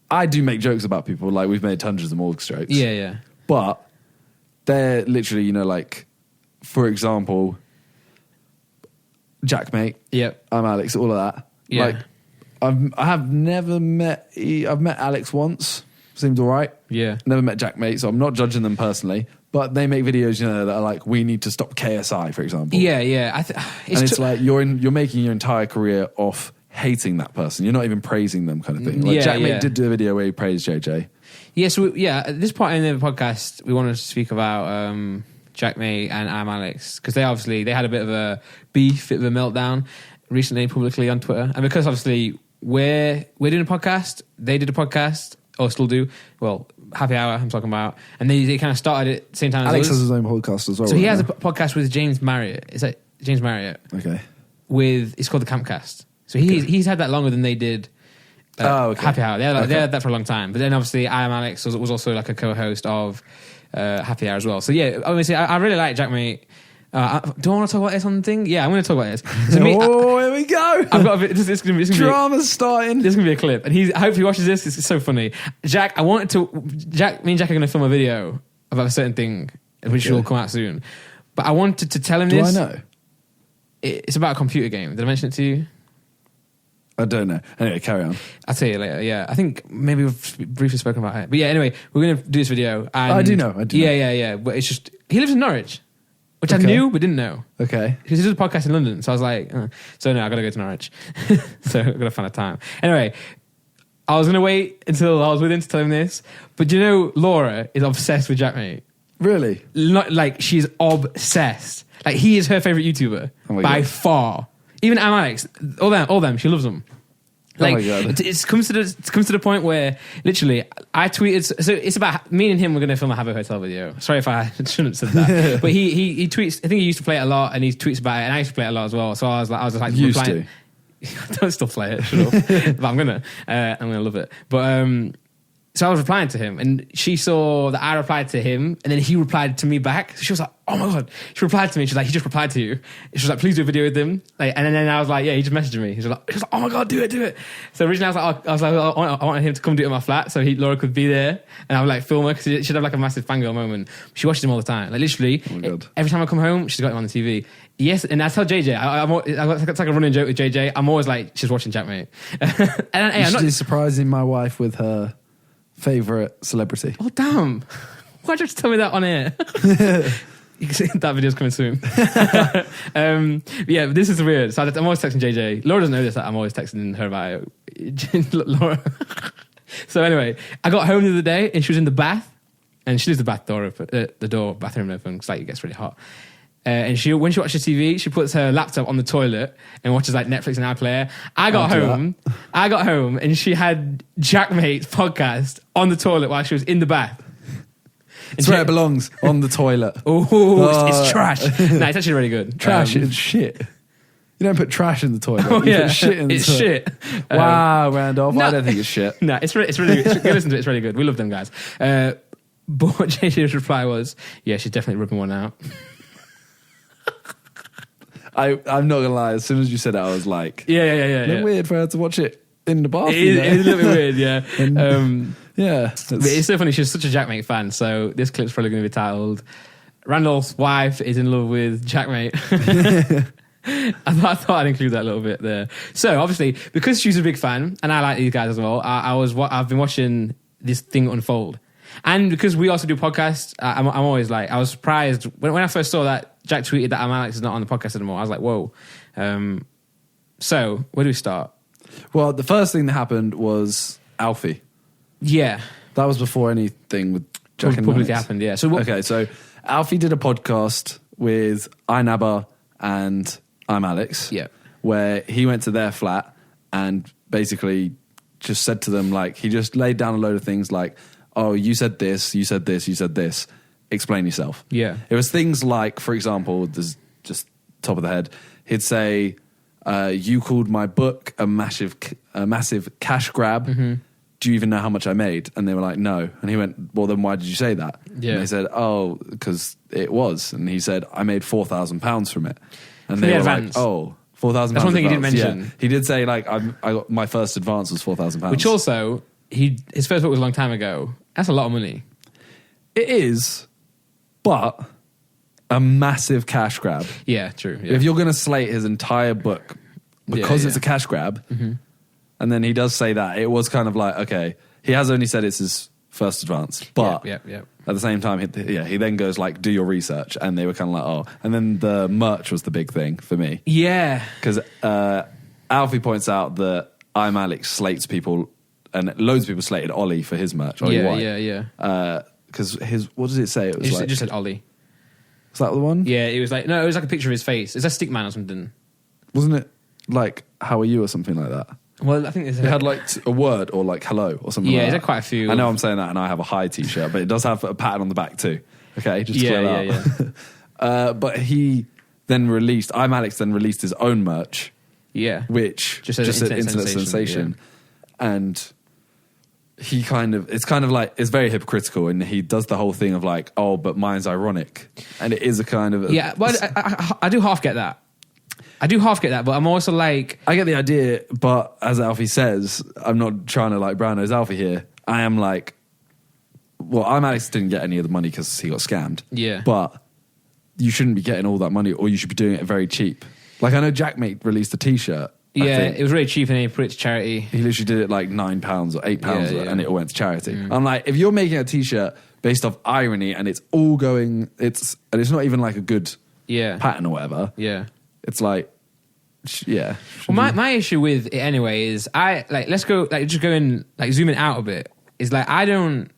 I do make jokes about people. We've made hundreds of Morgs jokes. Yeah. But they're literally, for example, Jack Mate. Yep. I'm Alex, all of that. Yeah. I've met Alex once. Seemed all right. Yeah. Never met Jack Mate, so I'm not judging them personally. But they make videos, that are we need to stop KSI, for example. Yeah. It's you're making your entire career off hating that person. You're not even praising them, kind of thing. Jack Mate did do a video where he praised JJ. Yeah, so at this point in the podcast, we wanted to speak about Jack Mate and I'm Alex, because they had a bit of a beef, bit of a meltdown recently publicly on Twitter. And because obviously we're doing a podcast, they did a podcast, or still do, well, Happy Hour I'm talking about, and they kind of started at the same time as Alex us. has his own podcast as well. So he has a podcast with James Marriott. Is that James Marriott? Okay. It's called the Campcast. So he's had that longer than they did Happy Hour. They had that for a long time. But then obviously I Am Alex was also a co-host of Happy Hour as well. So yeah, obviously I really like Jack Mate. Do I want to talk about this on the thing? Yeah, I'm going to talk about this. Here we go. I've got a bit. This gonna be Drama's starting. This is going to be a clip. And I hope he watches this. It's so funny. Jack, me and Jack are going to film a video about a certain thing, which will come out soon. But I wanted to tell him this. Do I know? It's about a computer game. Did I mention it to you? I don't know. Anyway, carry on. I'll tell you later. Yeah, I think maybe we've briefly spoken about it. But yeah, anyway, we're going to do this video. And I do know. Yeah. But it's just, he lives in Norwich, which I knew but didn't know. Okay. Because he does a podcast in London. So I was like, so no, I got to go to Norwich. So I got to find a time. Anyway, I was going to wait until I was with him to tell him this. But you know, Laura is obsessed with Jackmate. Really? Not like, she's obsessed. Like, he is her favourite YouTuber by far. Even Alex, all them, she loves them. Like, oh my God. It comes to the point where literally I tweeted. So it's about me and him. We're going to film a Have a Hotel video. Sorry if I shouldn't have said that. But he tweets. I think he used to play it a lot, and he tweets about it, and I used to play it a lot as well. So I was just like, used to. Don't still play it, shut up. But I'm gonna love it. But so I was replying to him, and she saw that I replied to him, and then he replied to me back. So she was like, "Oh my God!" She replied to me. She's like, "He just replied to you." She was like, "Please do a video with him." Like, and then I was like, "Yeah, he just messaged me." She was like, "Oh my God, do it!" So originally I wanted him to come do it in my flat, so Laura could be there, and I would like film her because she'd have like a massive fangirl moment. She watches him all the time, like literally. Oh my God. Every time I come home, she's got him on the TV. Yes, and I tell JJ, it's like a running joke with JJ. I'm always like, she's watching Jackmate. And hey, I'm not surprising my wife with her favourite celebrity. Oh, damn. Why'd you have to tell me that on air? You can see that video's coming soon. Yeah, but this is weird. So I'm always texting JJ. Laura doesn't know this, that I'm always texting her about it. Laura. So anyway, I got home the other day and she was in the bath, and she leaves the bathroom open because like, it gets really hot. And when she watches TV, she puts her laptop on the toilet and watches like Netflix and iPlayer. I got home and she had Jackmate's podcast on the toilet while she was in the bath. It's where it belongs, on the toilet. It's trash. No, it's actually really good. Trash is shit. You don't put trash in the toilet. Oh, you yeah. put shit in the toilet. Shit. Wow, Randolph. No. I don't think it's shit. No, it's really good. Go listen to it. It's really good. We love them guys. But what JJ's reply was, yeah, she's definitely ripping one out. I'm not gonna lie. As soon as you said it, I was like, yeah. Weird for her to watch it in the bathroom. It is a little bit weird, yeah. Yeah, but it's so funny. She's such a Jackmate fan. So this clip's probably going to be titled "Randolph's wife is in love with Jackmate." I thought I'd include that a little bit there. So obviously, because she's a big fan, and I like these guys as well, I've been watching this thing unfold. And because we also do podcasts, I'm always like, I was surprised when I first saw that Jack tweeted that Alex is not on the podcast anymore. I was like, whoa. So where do we start? Well, the first thing that happened was Alfie. Yeah. That was before anything with Jack and publicly Alex happened, yeah. So Alfie did a podcast with iNabba and I'm Alex. Yeah. Where he went to their flat and basically just said to them, like, he just laid down a load of things like, oh, you said this, you said this, you said this. Explain yourself. Yeah. It was things like, for example, there's just top of the head, he'd say, you called my book a massive cash grab. Mm-hmm. Do you even know how much I made? And they were like, no. And he went, well, then why did you say that? Yeah. And they said, oh, because it was. And he said, I made £4,000 from it. And they were advance. Like, oh, £4,000. That's one thing he didn't mention. Yeah. He did say, like, I got my first advance was £4,000. Which also, his first book was a long time ago. That's a lot of money. It is, but a massive cash grab. Yeah, true. Yeah. If you're going to slate his entire book because it's a cash grab, mm-hmm. and then he does say that, it was kind of like, okay, he has only said it's his first advance, but at the same time, he then goes like, do your research, and they were kind of like, oh, and then the merch was the big thing for me. Yeah. Because Alfie points out that I'm Alex slates people, and loads of people slated Ollie for his merch. Ollie White. Yeah. Because what does it say? It was it just said Ollie. Was that the one? Yeah, it was like a picture of his face. It's a stickman or something. Wasn't it like how are you or something like that? Well, I think it had like a word or like hello or something. Yeah, like it that. had quite a few. I know I'm saying that, and I have a high t-shirt, but it does have a pattern on the back too. Okay, just to clear that up. But he then released. I'm Alex then released his own merch. Yeah, which just an internet sensation. Yeah. And he it's kind of like, it's very hypocritical, and he does the whole thing of like, oh, but mine's ironic. And it is a kind of... Yeah, but I do half get that. But I'm also like... I get the idea, but as Alfie says, I'm not trying to like brown nose Alfie here. I am like, well, Alex didn't get any of the money because he got scammed. Yeah. But you shouldn't be getting all that money, or you should be doing it very cheap. Like, I know Jackmate released a t-shirt. Yeah, it was really cheap, and he put it to charity. He literally did it like £9 or £8, and it all went to charity. Mm. I'm like, if you're making a t-shirt based off irony, and it's all going, it's not even like a good pattern or whatever. Yeah. It's like, yeah. Well, my issue with it anyway is let's go, like, just go in, like, zoom it out a bit. Is like, I don't,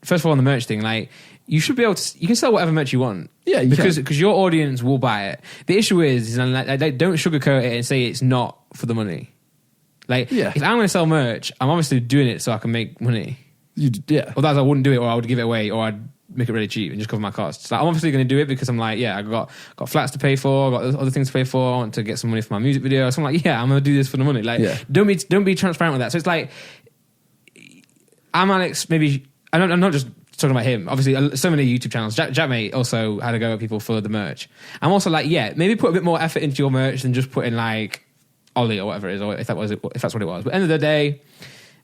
first of all, on the merch thing, like, you should be able to, you can sell whatever merch you want. Yeah, because your audience will buy it. The issue is like, don't sugarcoat it and say it's not for the money. Like, if I'm going to sell merch, I'm obviously doing it so I can make money. Otherwise I wouldn't do it, or I would give it away, or I'd make it really cheap and just cover my costs. Like, I'm obviously going to do it because I'm like, I got flats to pay for, got other things to pay for, I want to get some money for my music video. So I'm like, I'm going to do this for the money. Like, don't be transparent with that. So it's like, I'm Alex, maybe, I'm not just talking about him. Obviously, so many YouTube channels. Jackmate also had a go at people for the merch. I'm also like, maybe put a bit more effort into your merch than just putting like Ollie or whatever it is, or if that's what it was. But at the end of the day,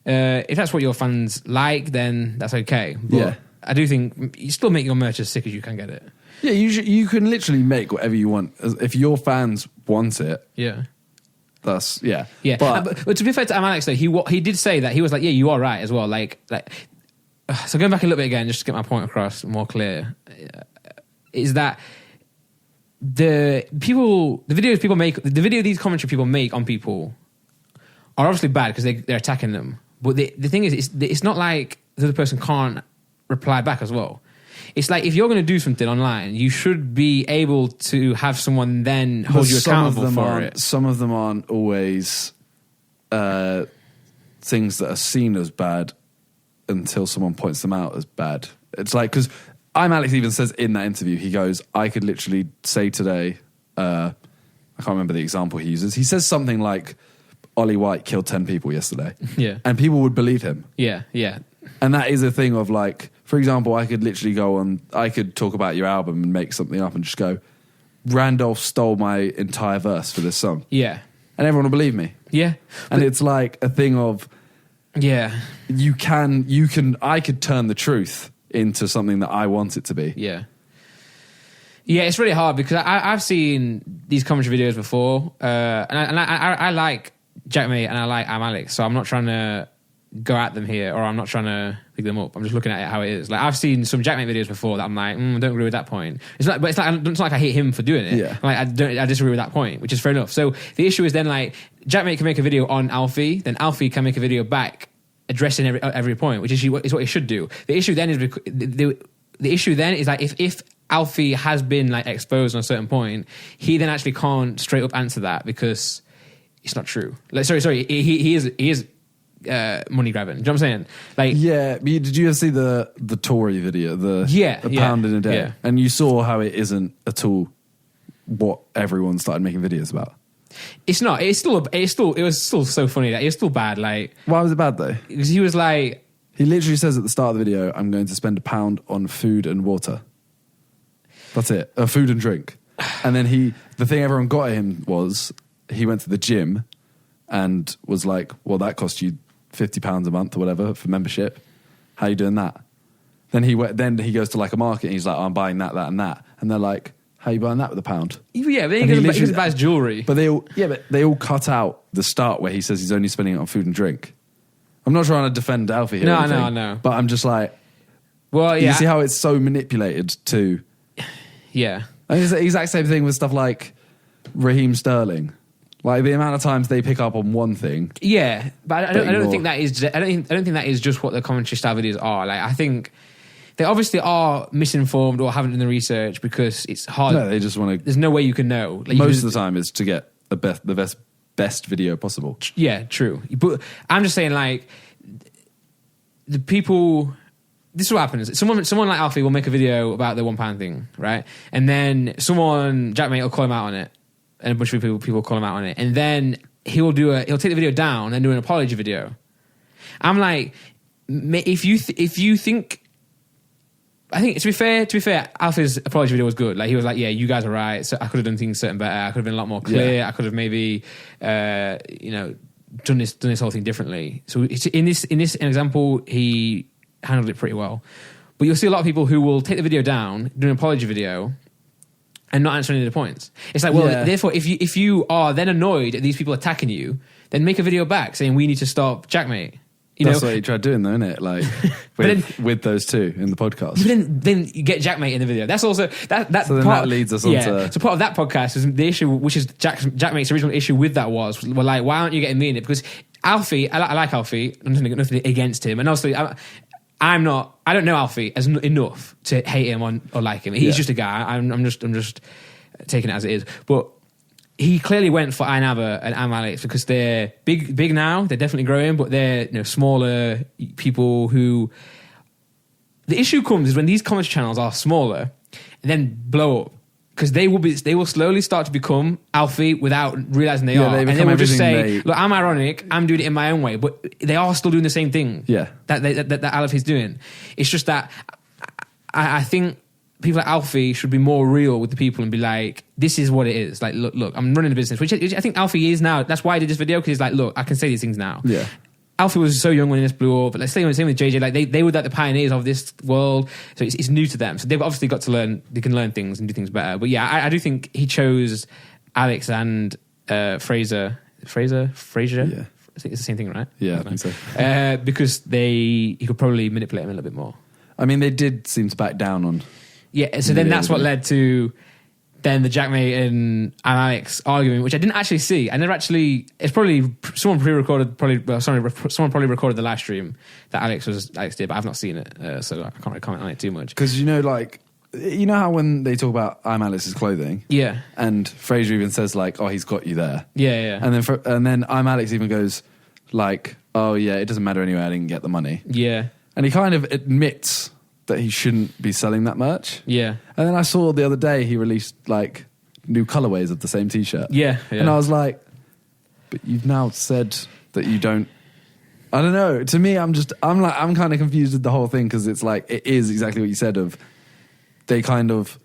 if that's what your fans like, then that's okay. But I do think you still make your merch as sick as you can get it. Yeah, you can literally make whatever you want if your fans want it. Yeah. But to be fair to Alex, though, he did say that he was like, you are right as well. Like. So going back a little bit again, just to get my point across more clear, is that the video these commentary people make on people are obviously bad because they're attacking them. But the thing is, it's not like the other person can't reply back as well. It's like, if you're going to do something online, you should be able to have someone then hold you accountable for it. Some of them aren't always things that are seen as bad until someone points them out as bad. It's like, because Alex even says in that interview, he goes, I could literally say today, I can't remember the example he uses. He says something like, Ollie White killed 10 people yesterday. Yeah. And people would believe him. Yeah. And that is a thing of like, for example, I could literally I could talk about your album and make something up and just go, Randolph stole my entire verse for this song. Yeah. And everyone will believe me. Yeah. And it's like a thing of, I could turn the truth into something that I want it to be. Yeah, it's really hard because I've seen these commentary videos before, and I like Jackmate and I like Alex, so I'm not trying to go at them here, or I'm not trying to pick them up. I'm just looking at it how it is. Like, I've seen some Jackmate videos before that I'm like, I don't agree with that point. It's not like I hate him for doing it. Yeah. Like, I disagree with that point, which is fair enough. So the issue is then, like, Jackmate can make a video on Alfie, then Alfie can make a video back addressing every point, which is what he should do. The issue then is the issue then is like, if Alfie has been like exposed on a certain point, he then actually can't straight up answer that because it's not true. Like, sorry, he is money grabbing. Do you know what I'm saying? Like, yeah, did you ever see the Tory video, the pound in a day? Yeah. And you saw how it isn't at all what everyone started making videos about. It's not. It was still so funny that it was still bad. Like, why was it bad though? Because he was like, he literally says at the start of the video, I'm going to spend £1 on food and water. That's it. Food and drink. And then the thing everyone got at him was, he went to the gym and was like, well, that cost you £50 a month or whatever for membership. How are you doing that? Then he goes to like a market and he's like, I'm buying that, and that. And they're like, how are you buying that with £1? Yeah, but he goes to buy his jewellery. But they all cut out the start where he says he's only spending it on food and drink. I'm not trying to defend Alfie here. No. But I'm just like, well, yeah. You see how it's so manipulated to... Yeah. I mean, it's the exact same thing with stuff like Raheem Sterling. Like, the amount of times they pick up on one thing. Yeah, but I don't think that is. I don't think that is just what the commentary style videos are. Like, I think they obviously are misinformed or haven't done the research because it's hard. No, they just want to. There's no way you can know. Like, most of the time, it's to get the best video possible. Yeah, true. But I'm just saying, like, the people. This is what happens. Someone like Alfie will make a video about the £1 thing, right? And then Jackmate will call him out on it, and a bunch of people call him out on it, and then he'll take the video down and do an apology video. I'm like, if you think. I think to be fair, Alfie's apology video was good. Like he was like, "Yeah, you guys are right. So I could have done things certain better. I could have been a lot more clear. Yeah. I could have maybe, done this whole thing differently." So in this example, he handled it pretty well. But you'll see a lot of people who will take the video down, do an apology video, and not answer any of the points. It's like, well, therefore, if you are then annoyed at these people attacking you, then make a video back saying we need to stop Jackmate. That's what you tried doing, though, isn't it? Like with those two in the podcast. But then you get Jackmate in the video. That's also that. So then part, that leads us on to. So part of that podcast is the issue, which is Jackmate's original issue with that was, well, like, why aren't you getting me in it? Because Alfie, I like Alfie. Nothing against him, and obviously I'm not. I don't know Alfie enough to hate him or like him. He's just a guy. I'm just taking it as it is, but. He clearly went for Ainaba and Alex because they're big now. They're definitely growing, but they're smaller people who. The issue comes is when these comedy channels are smaller and then blow up because they will slowly start to become Alfie without realizing they are, and they will just say, "Look, I'm ironic. I'm doing it in my own way," but they are still doing the same thing. Yeah, that Alfie's doing. It's just that I think. People like Alfie should be more real with the people and be like, this is what it is. Like, look, I'm running a business, which I think Alfie is now. That's why I did this video, because he's like, look, I can say these things now. Yeah. Alfie was so young when this blew up, but same with JJ. Like, they were like the pioneers of this world, so it's new to them. So they've obviously got to learn. They can learn things and do things better. But yeah, I do think he chose Alex and Fraser. Yeah. I think it's the same thing, right? Yeah, I think so. Because he could probably manipulate him a little bit more. I mean, they did seem to back down on. Yeah, so then that's what led to then the Jackmate and Alex argument, which I didn't actually see. I never actually. It's probably someone pre-recorded. Someone probably recorded the live stream that Alex did, but I've not seen it, so I can't really comment on it too much. Because you know how when they talk about I'm Alex's clothing, yeah, and Fraser even says like, "Oh, he's got you there," yeah, and then I'm Alex even goes like, "Oh yeah, it doesn't matter anyway. I didn't get the money." Yeah, and he kind of admits that he shouldn't be selling that merch. Yeah. And then I saw the other day he released like new colorways of the same t-shirt. Yeah. And I was like, but you've now said that you don't. I don't know. To me, I'm kind of confused with the whole thing because it's like it is exactly what you said. Of they kind of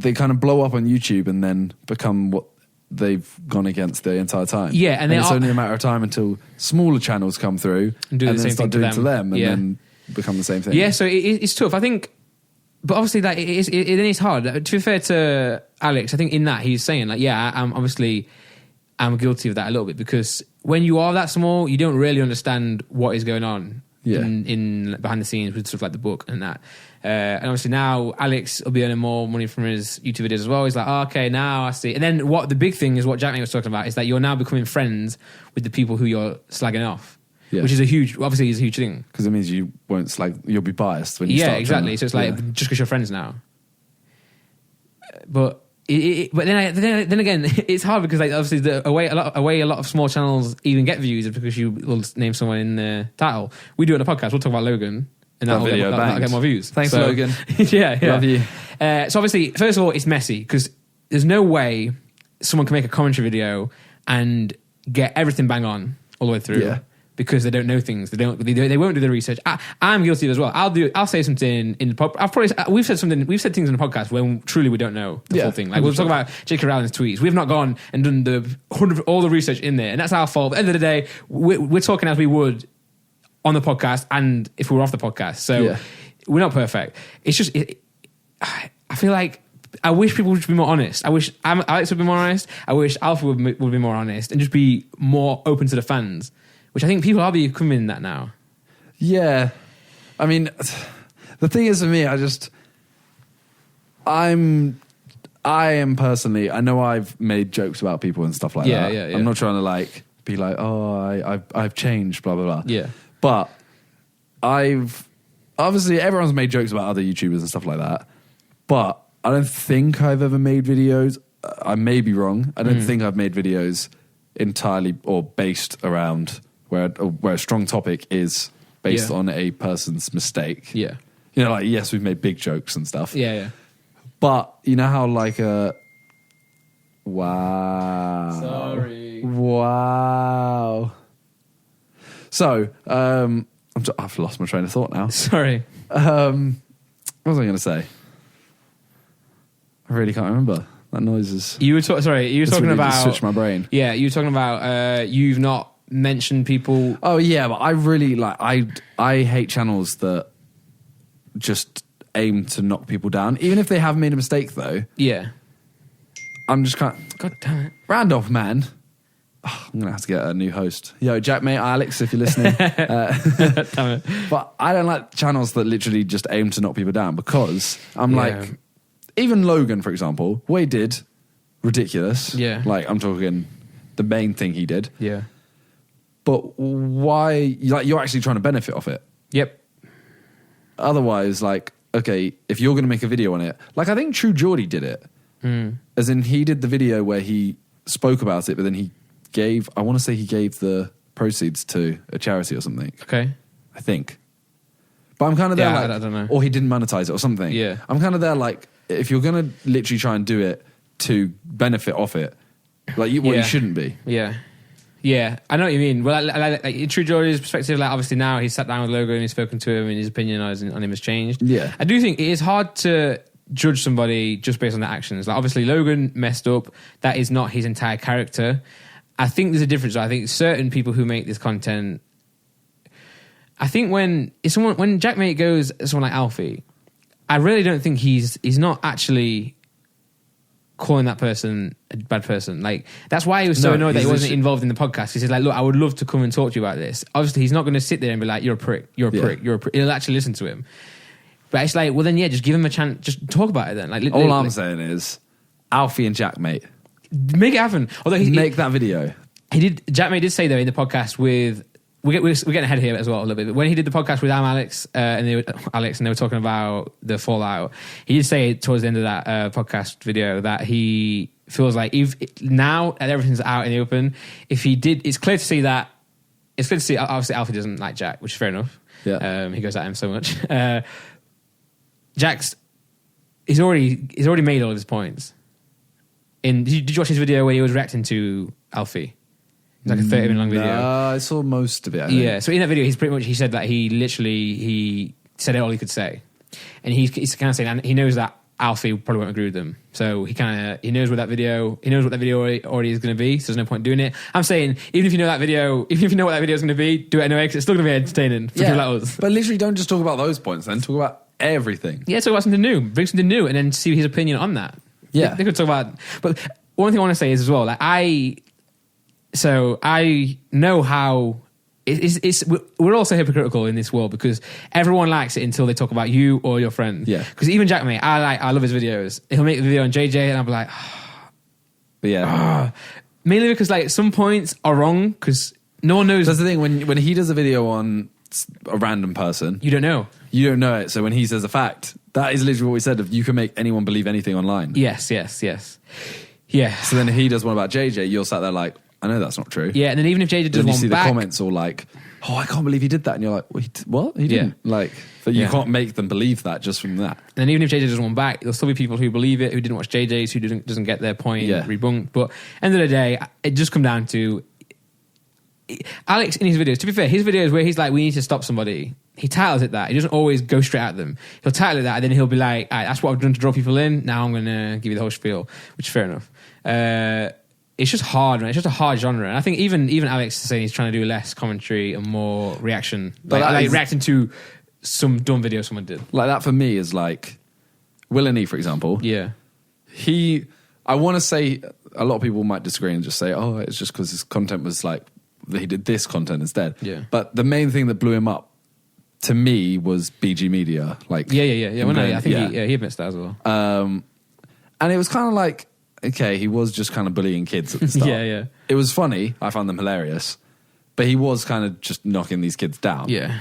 blow up on YouTube and then become what they've gone against the entire time. Yeah, and it's only a matter of time until smaller channels come through and do the same thing to them, and then become the same thing. Yeah, so it's tough. I think, but obviously, like it is hard. To be fair to Alex, I think in that he's saying like, yeah, I'm guilty of that a little bit because when you are that small, you don't really understand what is going on in behind the scenes with stuff like the book and that. And obviously now Alex will be earning more money from his YouTube videos as well. He's like, oh, okay, now I see. And then what the big thing is, what Jackmate was talking about, is that you're now becoming friends with the people who you're slagging off. Yeah. Which is a huge thing. Because it means you won't you'll be biased when you start. Yeah, exactly. So it's like, just because you're friends now. But then again, it's hard because like obviously a way a lot of small channels even get views is because you will name someone in the title. We do it on a podcast. We'll talk about Logan, and that'll get more views. Thanks, Logan. yeah, love you. So obviously, first of all, it's messy because there's no way someone can make a commentary video and get everything bang on all the way through. Yeah. Because they don't know things, they won't do the research. I'm guilty of it as well. I'll say something in the podcast. We've said things in the podcast when truly we don't know the full thing. Like we'll talk about J.K. Rowling's tweets. We've not gone and done all the research in there, and that's our fault. At the end of the day, we're talking as we would on the podcast, and if we were off the podcast. So we're not perfect. It's just I feel like I wish people would be more honest. I wish Alex would be more honest. I wish Alpha would be more honest and just be more open to the fans. Which I think people are becoming that now. Yeah. I mean, the thing is for me, I am personally, I know I've made jokes about people and stuff like that. Yeah. I'm not trying to like be like, oh, I've changed, blah, blah, blah. Yeah. But obviously everyone's made jokes about other YouTubers and stuff like that. But I don't think I've ever made videos. I may be wrong. I don't think I've made videos entirely or based around where a strong topic is based on a person's mistake. Yeah. You know, like, yes, we've made big jokes and stuff. Yeah. But you know how like wow. Sorry. Wow. So, I've lost my train of thought now. Sorry. What was I going to say? I really can't remember. That noise is... You were talking really about... switched my brain. Yeah, you were talking about you've not mentioned people... Oh, yeah, but I really, I hate channels that just aim to knock people down. Even if they have made a mistake, though. Yeah. I'm just kind of... God damn it. Randolph, man. Oh, I'm going to have to get a new host. Yo, Jack, mate, Alex, if you're listening. Damn it. But I don't like channels that literally just aim to knock people down because I'm like... Even Logan, for example, what he did, ridiculous. Yeah. Like, I'm talking the main thing he did. Yeah. But why... you're actually trying to benefit off it. Yep. Otherwise, okay, if you're going to make a video on it... I think True Geordie did it. As in, he did the video where he spoke about it, but then he gave... I want to say he gave the proceeds to a charity or something. Okay. I think. But I'm kind of there I don't know. Or he didn't monetize it or something. Yeah. I'm kind of there if you're going to literally try and do it to benefit off it, you shouldn't be. Yeah. Yeah, I know what you mean. Well, in True Geordie's perspective, obviously now he's sat down with Logan and he's spoken to him and his opinion on him has changed. Yeah. I do think it is hard to judge somebody just based on their actions. Obviously Logan messed up. That is not his entire character. I think there's a difference. I think certain people who make this content... I think when Jack Mate goes someone like Alfie, I really don't think he's not actually calling that person a bad person. That's why he was so annoyed that he wasn't involved in the podcast. He said, look, I would love to come and talk to you about this. Obviously, he's not going to sit there and be like, you're a prick, you're a prick, you're a prick. He'll actually listen to him. But it's well then, just give him a chance. Just talk about it then. All I'm saying is, Alfie and Jack Mate. Make it happen. Although make that video. Jack Mate did say, though, in the podcast with... We're getting ahead here as well a little bit. But when he did the podcast with Alex, and they were talking about the fallout, he did say towards the end of that podcast video that he feels like if now that everything's out in the open, if he did, it's clear to see obviously Alfie doesn't like Jack, which is fair enough. Yeah. He goes at him so much. He's already made all of his points. Did you watch his video where he was reacting to Alfie? It's like a 30-minute long video. I saw most of it, I think. Yeah, so in that video, he said that he said all he could say. And he's kind of saying, and he knows that Alfie probably won't agree with them. So he knows what that video already is going to be, so there's no point doing it. I'm saying, even if you know what that video is going to be, do it anyway, because it's still going to be entertaining for people like us. But literally don't just talk about those points then, talk about everything. Yeah, talk about something new. Bring something new and then see his opinion on that. Yeah. They could talk about... But one thing I want to say is as well, So I know how we're also hypocritical in this world because everyone likes it until they talk about you or your friend. Yeah. Because even Jack, mate, I love his videos. He'll make a video on JJ and I'll be like, but yeah. Mainly because some points are wrong because no one knows. That's the thing when he does a video on a random person, you don't know it. So when he says a fact, that is literally what we said. Of you can make anyone believe anything online. Yes. Yeah. So then if he does one about JJ, you're sat there like, I know that's not true. Yeah, and then even if JJ does one back... you see the comments all like, oh, I can't believe he did that. And you're like, what? He didn't. But you can't make them believe that just from that. And then even if JJ does one back, there'll still be people who believe it, who didn't watch JJ's, who doesn't get their point rebunked. But end of the day, it just come down to... Alex, in his videos, to be fair, his videos where he's like, we need to stop somebody, he titles it that. He doesn't always go straight at them. He'll title it that, and then he'll be like, all right, that's what I've done to draw people in. Now I'm going to give you the whole spiel, which is fair enough. It's just hard, man. It's just a hard genre. And I think even Alex is saying he's trying to do less commentary and more reaction. Reacting to some dumb video someone did. Like that for me is like Will and E, for example. Yeah. I want to say, a lot of people might disagree and just say, oh, it's just because his content was like, he did this content instead. Yeah. But the main thing that blew him up to me was BG Media. Yeah. Well, no, I think he admits that as well. And it was kind of like, okay, he was just kind of bullying kids at the start. Yeah. It was funny. I found them hilarious. But he was kind of just knocking these kids down. Yeah.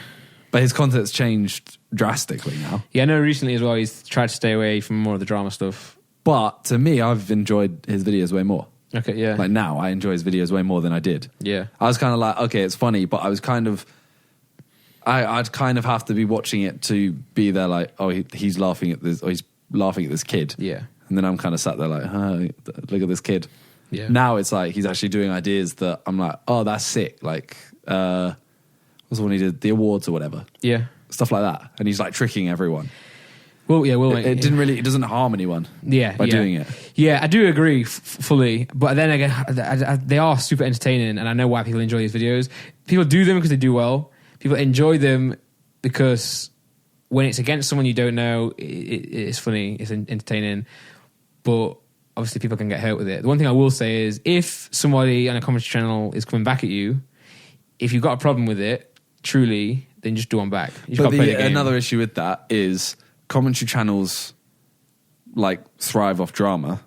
But his content's changed drastically now. Yeah, I know recently as well he's tried to stay away from more of the drama stuff. But to me, I've enjoyed his videos way more. Okay, yeah. Like now, I enjoy his videos way more than I did. Yeah. I was kind of like, okay, it's funny, but I was kind of... I'd kind of have to be watching it to be there like, oh, he's laughing at this, or he's laughing at this kid. Yeah. And then I'm kind of sat there like, oh, look at this kid. Yeah. Now it's like he's actually doing ideas that I'm like, oh, that's sick. Like, was the one he did the awards or whatever, Yeah. stuff like that, and he's like tricking everyone. Well, yeah, It doesn't harm anyone. By doing it. Yeah, I do agree fully. But then again, they are super entertaining, and I know why people enjoy these videos. People do them because they do well. People enjoy them because when it's against someone you don't know, it's funny, it's entertaining. But obviously, people can get hurt with it. The one thing I will say is, if somebody on a commentary channel is coming back at you, if you've got a problem with it, truly, then just do one back. You just got to play the game. Another issue with that is commentary channels like thrive off drama.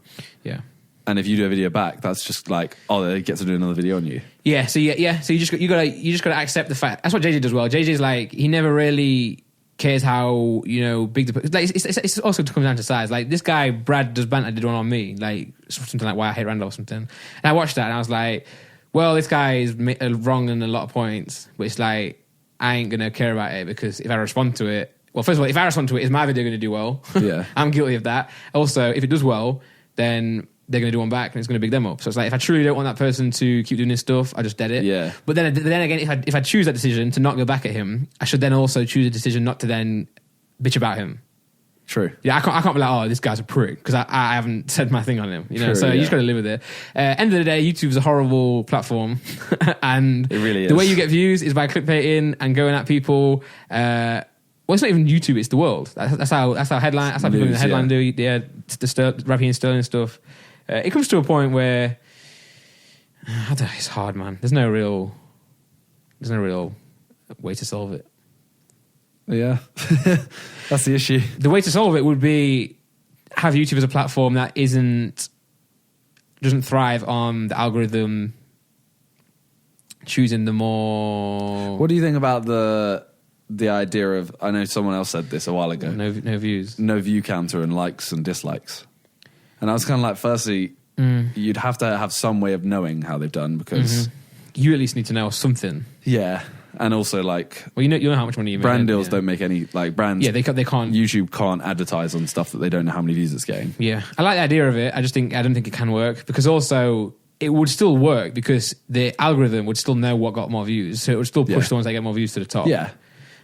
Yeah. And if you do a video back, that's just like, oh, they get to do another video on you. Yeah. So So you just gotta accept the fact. That's what JJ does well. JJ's like, he never really cares how big the like. It's also to come down to size. Like this guy Brad does banter did one on me, like something like why I hate Randolph or something. And I watched that and I was like, well, this guy is wrong in a lot of points, but it's like I ain't gonna care about it because if I respond to it. Well, first of all, if I respond to it, is my video going to do well? Yeah. I'm guilty of that. Also, if it does well, then they're going to do one back and it's going to big them up. So it's like, if I truly don't want that person to keep doing this stuff, I just dead it. Yeah. But then again, if I choose that decision to not go back at him, I should then also choose a decision not to then bitch about him. True. Yeah, I can't be like, oh, this guy's a prick because I haven't said my thing on him. True, so yeah. you just got to live with it. End of the day, YouTube's a horrible platform, and it really is. The way you get views is by clickbaiting and going at people. Well, it's not even YouTube; it's the world. That's how headline. That's how people in the headline do. Yeah, the Raheem Sterling stuff. It comes to a point where I don't know, it's hard, man. There's no real way to solve it. Yeah, that's the issue. The way to solve it would be have YouTube as a platform that doesn't thrive on the algorithm choosing the more. What do you think about the idea of? I know someone else said this a while ago. No views, no view counter, and likes and dislikes. And I was kind of like, firstly, you'd have to have some way of knowing how they've done because you at least need to know something. Yeah. And also, like, well, you know how much money you make. Brand deals don't make any, like, brands. Yeah, they can't. YouTube can't advertise on stuff that they don't know how many views it's getting. Yeah, I like the idea of it. I don't think it can work because also it would still work because the algorithm would still know what got more views, so it would still push the ones that get more views to the top. Yeah,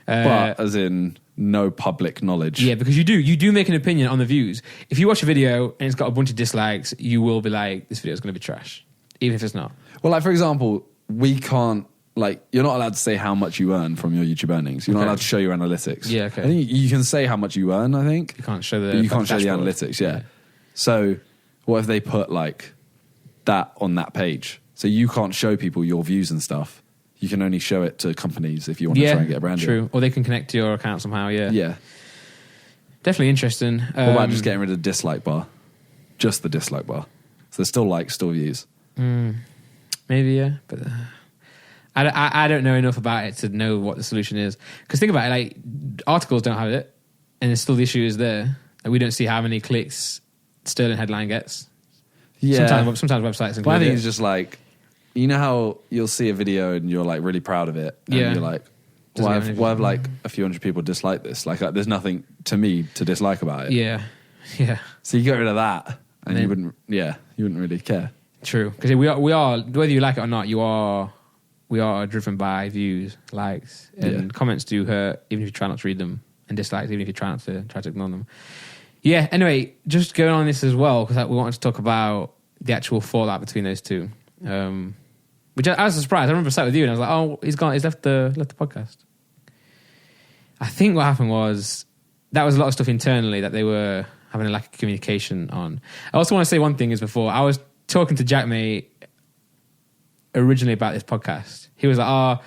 but as in no public knowledge. Yeah, because you do make an opinion on the views. If you watch a video and it's got a bunch of dislikes, you will be like, this video is going to be trash, even if it's not. Well, like for example, we can't. Like, you're not allowed to say how much you earn from your YouTube earnings. You're not allowed to show your analytics. Yeah, okay. I think you can say how much you earn, I think. You can't show the but you can't show the dashboard. analytics, yeah. So what if they put, like, that on that page? So you can't show people your views and stuff. You can only show it to companies if you want to try and get a brand deal. True. Or they can connect to your account somehow, yeah. Yeah. Definitely interesting. What about just getting rid of the dislike bar? Just the dislike bar. So there's still likes, still views. Maybe, yeah. But... I don't know enough about it to know what the solution is. Because think about it, like articles don't have it, and it's still the issue is there. Like, we don't see how many clicks Sterling headline gets. Yeah. Sometimes websites include But I think it. it's just like, you know how you'll see a video and you're like really proud of it, and you're like, why have like a few hundred people dislike this? Like, there's nothing to me to dislike about it. Yeah. So you get rid of that, and you wouldn't really care. True, because we are whether you like it or not, we are driven by views, likes, and comments do hurt, even if you try not to read them, and dislikes, even if you try to ignore them. Yeah, anyway, just going on this as well, because we wanted to talk about the actual fallout between those two. Which I was surprised. I remember sat with you and I was like, oh, he's left the podcast. I think what happened was that was a lot of stuff internally that they were having a lack of communication on. I also want to say one thing is before, I was talking to Jack May originally about this podcast. He was like,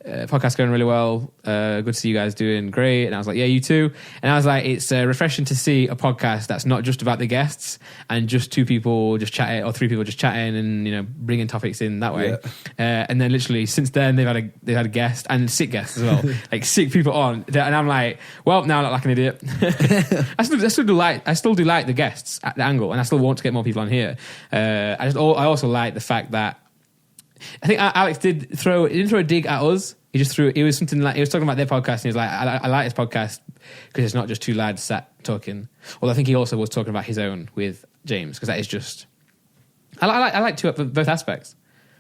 podcast going really well, good to see you guys doing great. And I was like, yeah, you too. And I was like, it's refreshing to see a podcast that's not just about the guests and just two people just chatting or three people just chatting and bringing topics in that way. And then literally since then they've had a guest and sick guests as well, like sick people on. And I'm like, well, now I look like an idiot. I still do like the guests at the angle, and I still want to get more people on here. I also like the fact that I think Alex didn't throw a dig at us. He was something like, he was talking about their podcast and he was like, I like this podcast because it's not just two lads sat talking. Although I think he also was talking about his own with James, because that is just, I like both aspects.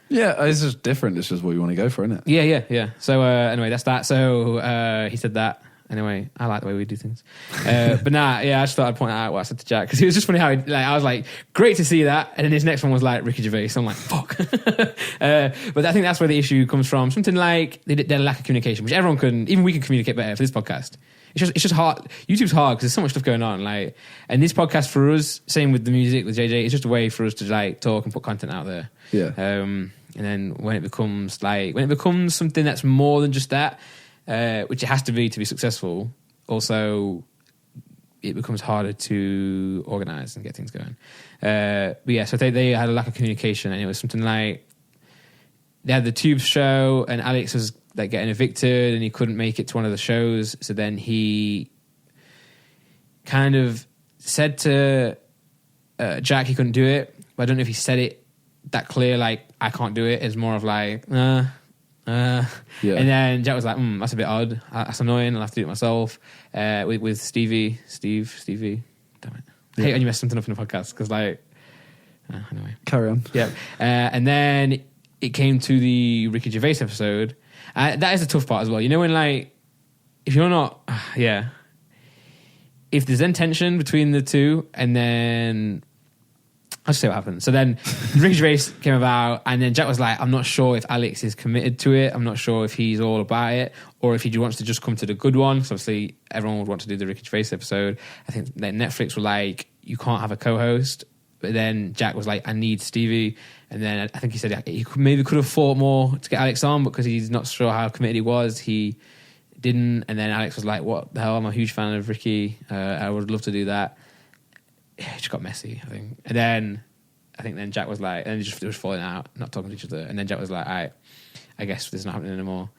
Yeah, it's just different. It's just what you want to go for, isn't it? Yeah. So anyway, that's that. So he said that. Anyway, I like the way we do things. But I just thought I'd point out what I said to Jack, because it was just funny how I was like, great to see that. And then his next one was like Ricky Gervais. So I'm like, fuck. But I think that's where the issue comes from. Something like their lack of communication, which everyone can, even we can communicate better for this podcast. It's just hard. YouTube's hard because there's so much stuff going on. Like, and this podcast for us, same with the music, with JJ, it's just a way for us to like talk and put content out there. Yeah. And then when it becomes something that's more than just that, which it has to be successful, also it becomes harder to organize and get things going. But yeah, so they had a lack of communication, and it was something like they had the Tube show, and Alex was like getting evicted, and he couldn't make it to one of the shows. So then he kind of said to Jack he couldn't do it, but I don't know if he said it that clear, like I can't do it. It's more of like yeah. And then Jack was like, that's a bit odd. That's annoying. I'll have to do it myself. With Stevie. Damn it. I hate when you mess something up in a podcast, because like, anyway. Carry on. Yeah. And then it came to the Ricky Gervais episode. That is the tough part as well. You know when like, if you're not, if there's then tension between the two, and then I'll just say what happened. So then Ricky Gervais came about, and then Jack was like, I'm not sure if Alex is committed to it. I'm not sure if he's all about it, or if he wants to just come to the good one. So obviously everyone would want to do the Ricky Gervais episode. I think that Netflix were like, you can't have a co-host. But then Jack was like, I need Stevie. And then I think he said he maybe could have fought more to get Alex on, because he's not sure how committed he was. He didn't. And then Alex was like, what the hell? I'm a huge fan of Ricky. I would love to do that. It just got messy, I think. And then I think then Jack was like, and it was falling out, not talking to each other. And then Jack was like, I guess this is not happening anymore.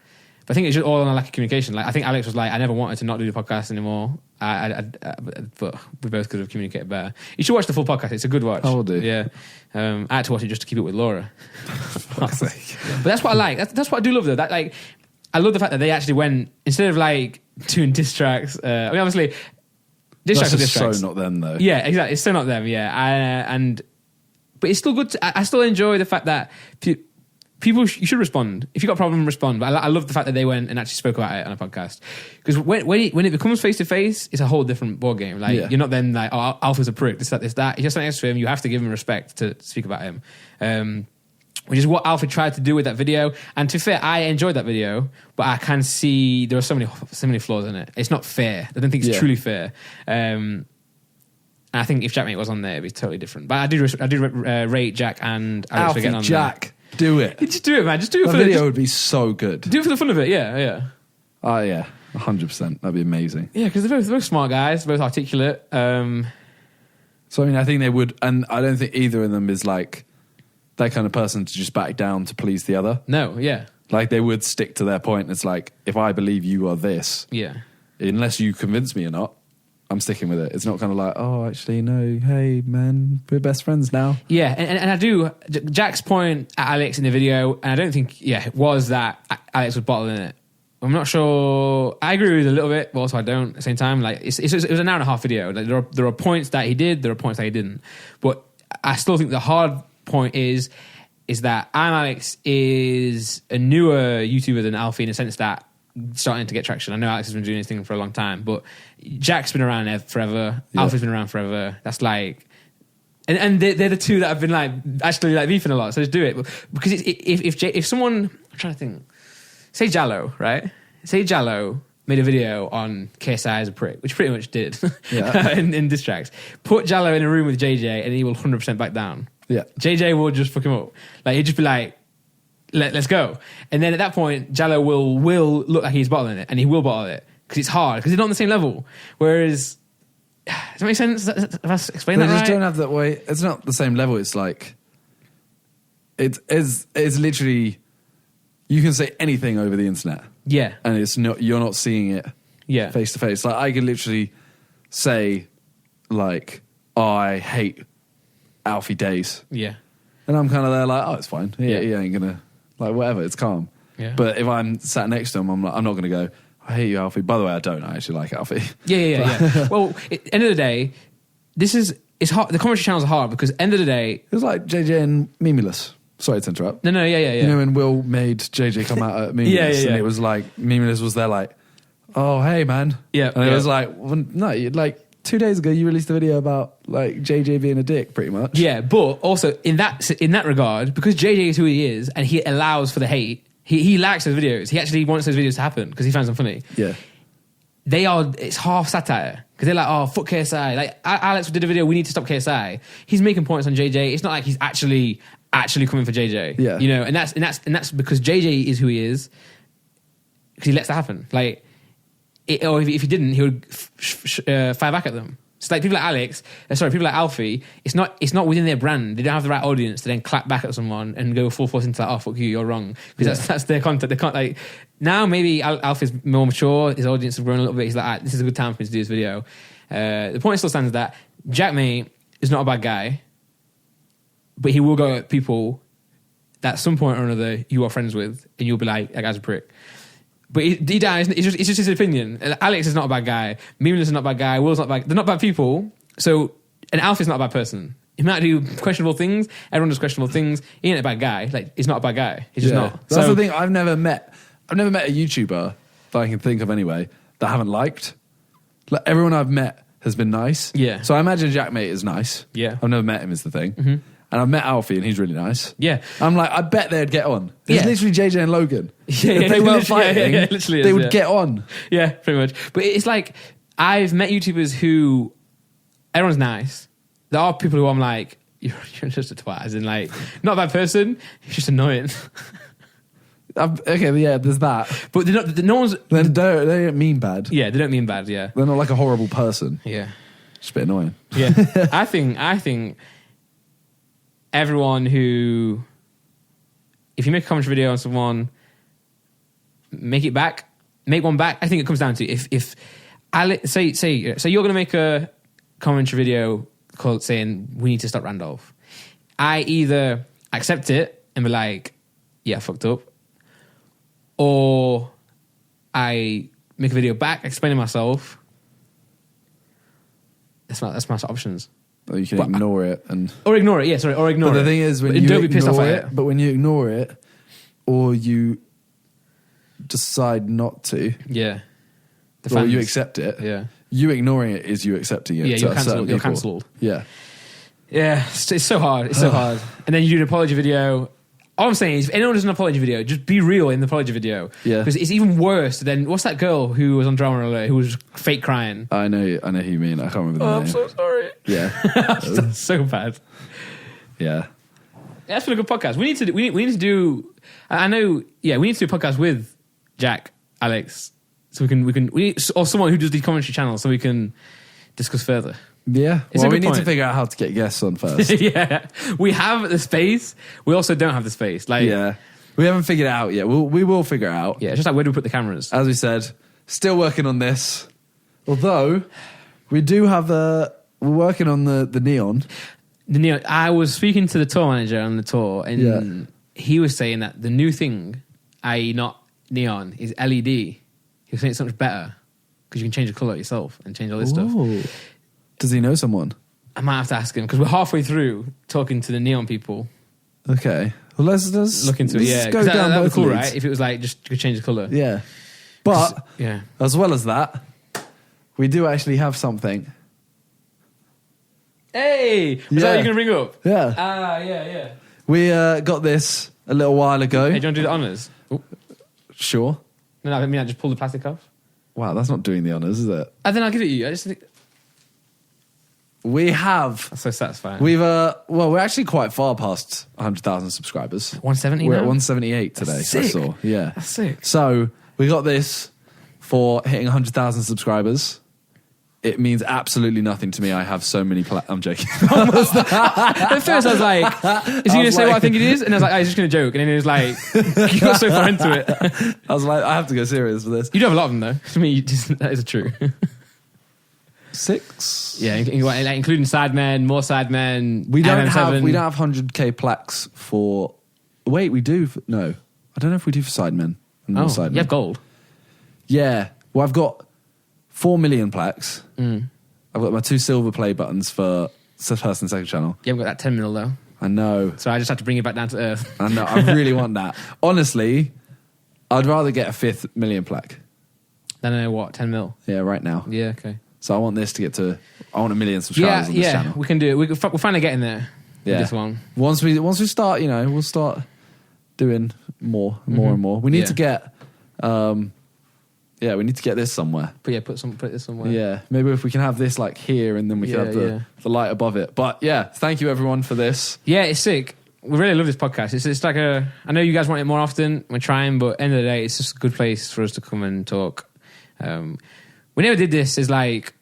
But I think it's just all on a lack of communication. Like, I think Alex was like, I never wanted to not do the podcast anymore. But we both could have communicated better. You should watch the full podcast. It's a good watch. I will do. Yeah. I had to watch it just to keep it with Laura. But that's what I like. That's what I do love though. That, like, I love the fact that they actually went, instead of like doing diss tracks. I mean, obviously, diss tracks are diss tracks. So not them though. Yeah, exactly. It's so not them. Yeah, but it's still good. I still enjoy the fact that people, you should respond. If you got a problem, respond. But I love the fact that they went and actually spoke about it on a podcast. Because when it becomes face to face, it's a whole different ball game. Like, you're not then like, oh, Alpha's a prick. This, that. If you're standing next to him, you have to give him respect to speak about him. Which is what Alpha tried to do with that video. And to be fair, I enjoyed that video, but I can see there are so many flaws in it. It's not fair. I don't think it's truly fair. And I think if Jackmate was on there, it'd be totally different. But I do rate Jack and Alex for getting on Jack, there. Do it. Just do it, man. Just do it. The video would be so good. Do it for the fun of it. Yeah. Oh yeah, 100%. That'd be amazing. Yeah, because they're both smart guys, both articulate. So I mean, I think they would, and I don't think either of them is like that kind of person to just back down to please the other. No, yeah. Like, they would stick to their point. It's like, if I believe you are this, unless you convince me or not, I'm sticking with it. It's not kind of like, oh, actually, no, hey, man, we're best friends now. Yeah, and I do, Jack's point at Alex in the video, and I don't think, it was that Alex was bottling it. I'm not sure. I agree with it a little bit, but also I don't at the same time. Like, it was an hour and a half video. Like, there are points that he did, there are points that he didn't. But I still think the hard point is that I'm Alex is a newer YouTuber than Alfie, in the sense that starting to get traction. I know Alex has been doing this thing for a long time, but Jack's been around there forever. Yeah. Alfie's been around forever. That's like, and they're the two that have been like actually like beefing a lot. So just do it, because if someone, I'm trying to think, say Jallo, right? Say Jallo made a video on KSI as a prick, which pretty much did in diss tracks. Put Jallo in a room with JJ, and he will 100% back down. Yeah, JJ will just fuck him up. Like, he'd just be like, let's go. And then at that point, Jallo will look like he's bottling it, and he will bottle it, because it's hard, because he's not on the same level. Whereas, does that make sense? Have I explained that right? They just don't have that way. It's not the same level. It's like, it's literally, you can say anything over the internet. Yeah. And it's not, you're not seeing it face to face. Like, I could literally say, like, oh, I hate Alfie Days. Yeah. And I'm kind of there like, oh, it's fine. He ain't gonna, like, whatever, it's calm. Yeah. But if I'm sat next to him, I'm not gonna go, I hate you, Alfie. By the way, I don't. I actually like Alfie. Yeah. Well, end of the day, it's hard. The commentary channels are hard because end of the day, it was like JJ and Mimulus. Sorry to interrupt. No, yeah. You know when Will made JJ come out at Miniminter and it was like, Miniminter was there like, oh, hey, man. Yeah. And it was like, well, no, like 2 days ago you released a video about like JJ being a dick, pretty much. Yeah, but also in that regard, because JJ is who he is and he allows for the hate, he likes those videos. He actually wants those videos to happen because he finds them funny. Yeah. It's half satire because they're like, oh, fuck KSI. Like Alex did a video, we need to stop KSI. He's making points on JJ. It's not like he's actually coming for JJ. Yeah. You know, and that's because JJ is who he is because he lets that happen. Like, or if he didn't, he would fire back at them. It's like people like Alfie, it's not within their brand. They don't have the right audience to then clap back at someone and go full force into like, oh, fuck you, you're wrong. Because that's their content. They can't like, now maybe Alfie's more mature, his audience has grown a little bit. He's like, ah, this is a good time for me to do this video. The point still stands that Jack Mate is not a bad guy, but he will go at people that at some point or another you are friends with and you'll be like, that guy's a prick. But deep down, it's just his opinion. Alex is not a bad guy. Mimi's is not a bad guy. Will's not bad. They're not bad people. So, and Alfie's not a bad person. He might do questionable things. Everyone does questionable things. He ain't a bad guy. Like, he's not a bad guy. He's just not. That's the thing. I've never met a YouTuber that I can think of anyway that I haven't liked. Like, everyone I've met has been nice. Yeah. So I imagine Jack Mate is nice. Yeah. I've never met him is the thing. Mm-hmm. And I've met Alfie and he's really nice. Yeah. I'm like, I bet they'd get on. It's literally JJ and Logan. Yeah, if they weren't fighting, they would get on. Yeah, pretty much. But it's like, I've met YouTubers who, everyone's nice. There are people who I'm like, you're just a twat. As in like, not a bad person, you're just annoying. Okay, yeah, there's that. But they're not, no one's... They don't mean bad. Yeah, they don't mean bad, yeah. They're not like a horrible person. Yeah. Just a bit annoying. Yeah. I think everyone who, if you make a commentary video on someone, make one back. I think it comes down to if say you're going to make a commentary video called saying we need to stop Randolph. I either accept it and be like, yeah, I fucked up, or I make a video back explaining myself. That's my options. Or you can ignore it or ignore it. Yeah, sorry, or ignore it. But the thing is, when don't be pissed off at it. But when you ignore it, or you decide not to, or you accept it, you ignoring it is you accepting it. Yeah, you're cancelled. Yeah, yeah. It's so hard. It's so hard. And then you do an apology video. All I'm saying is, if anyone does an apology video, just be real in the apology video. Yeah. Because it's even worse than, what's that girl who was on Drama Alert who was fake crying? I know who you mean. I can't remember the name. I'm so sorry. Yeah. That's so bad. Yeah. That's been a good podcast. We need to do, I know, we need to do a podcast with Jack, Alex, so or someone who does these commentary channels so we can discuss further. Yeah, we need to figure out how to get guests on first. Yeah, we have the space. We also don't have the space. Like, yeah, we haven't figured it out yet. We will figure it out. Yeah, it's just like where do we put the cameras? As we said, still working on this. Although we do have we're working on the neon. The neon. I was speaking to the tour manager on the tour, and he was saying that the new thing, i.e., not neon, is LED. He was saying it's so much better because you can change the color yourself and change all this stuff. Does he know someone? I might have to ask him because we're halfway through talking to the neon people. Okay. Well, let's look into it. Yeah, go down that'd be cool, leads. right? If it was like just you could change the color. Yeah. But as well as that, we do actually have something. Hey, is that what you're gonna bring up? Yeah. Yeah. We got this a little while ago. Hey, do you want to do the honours? Ooh. Sure. No, I mean I just pull the plastic off. Wow, that's not doing the honours, is it? And then I'll give it you. I just think. We have. That's so satisfying. We've we're actually quite far past 100,000 subscribers. 170 We're now? at 178 today. That's sick. I saw. Yeah. That's sick. So we got this for hitting 100,000 subscribers. It means absolutely nothing to me. I have so many. I'm joking. At first, I was like, "Is he going to say what I think it is?" And I was like, "He's just going to joke." And then he was like, "You got so far into it." I was like, "I have to go serious for this." You do have a lot of them, though. To me, that is true. 6. Yeah, including Sidemen, more Sidemen. We don't have 100k plaques for. Wait, we do. No, I don't know if we do for Sidemen. Oh, you have gold. Yeah. Well, I've got 4 million plaques. I've got my 2 silver play buttons for first and second channel. You haven't got that 10 mil though. I know. So I just had to bring it back down to earth. I know. I really want that. Honestly, I'd rather get a 5th million plaque. Then what? 10 mil. Yeah, right now. Yeah. Okay. So I want this to get to. I want 1 million subscribers on this channel. We can do it. We're finally getting there. Yeah. With this one. Once we start, we'll start doing more and more. We need to get. We need to get this somewhere. But put this somewhere. Yeah, maybe if we can have this like here, and then we can have the light above it. But yeah, thank you everyone for this. Yeah, it's sick. We really love this podcast. It's like I know you guys want it more often. We're trying, but at the end of the day, it's just a good place for us to come and talk. We never did this as like,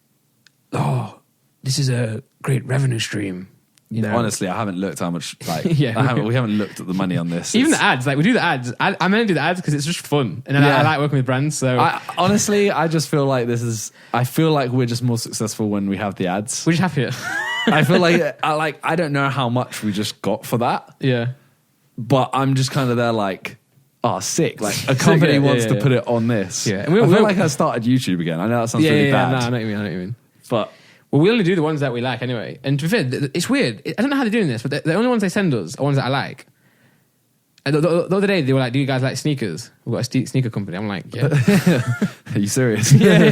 this is a great revenue stream. Honestly, I haven't looked how much. Like, we haven't looked at the money on this. Even the ads, like we do the ads. I meant to do the ads because it's just fun, and I like working with brands. So honestly, I just feel like I feel like we're just more successful when we have the ads. We're just happier. I feel like I don't know how much we just got for that. Yeah, but I'm just kind of there like, sick. Like a company wants to put it on this. Yeah, and I feel like I started YouTube again. I know that sounds really bad. No, I know what you mean. But we only do the ones that we like anyway. And to be fair, it's weird. I don't know how they're doing this, but the only ones they send us are ones that I like. And the other day they were like, "Do you guys like sneakers? We've got a sneaker company." I'm like, "Yeah." Are you serious? Yeah.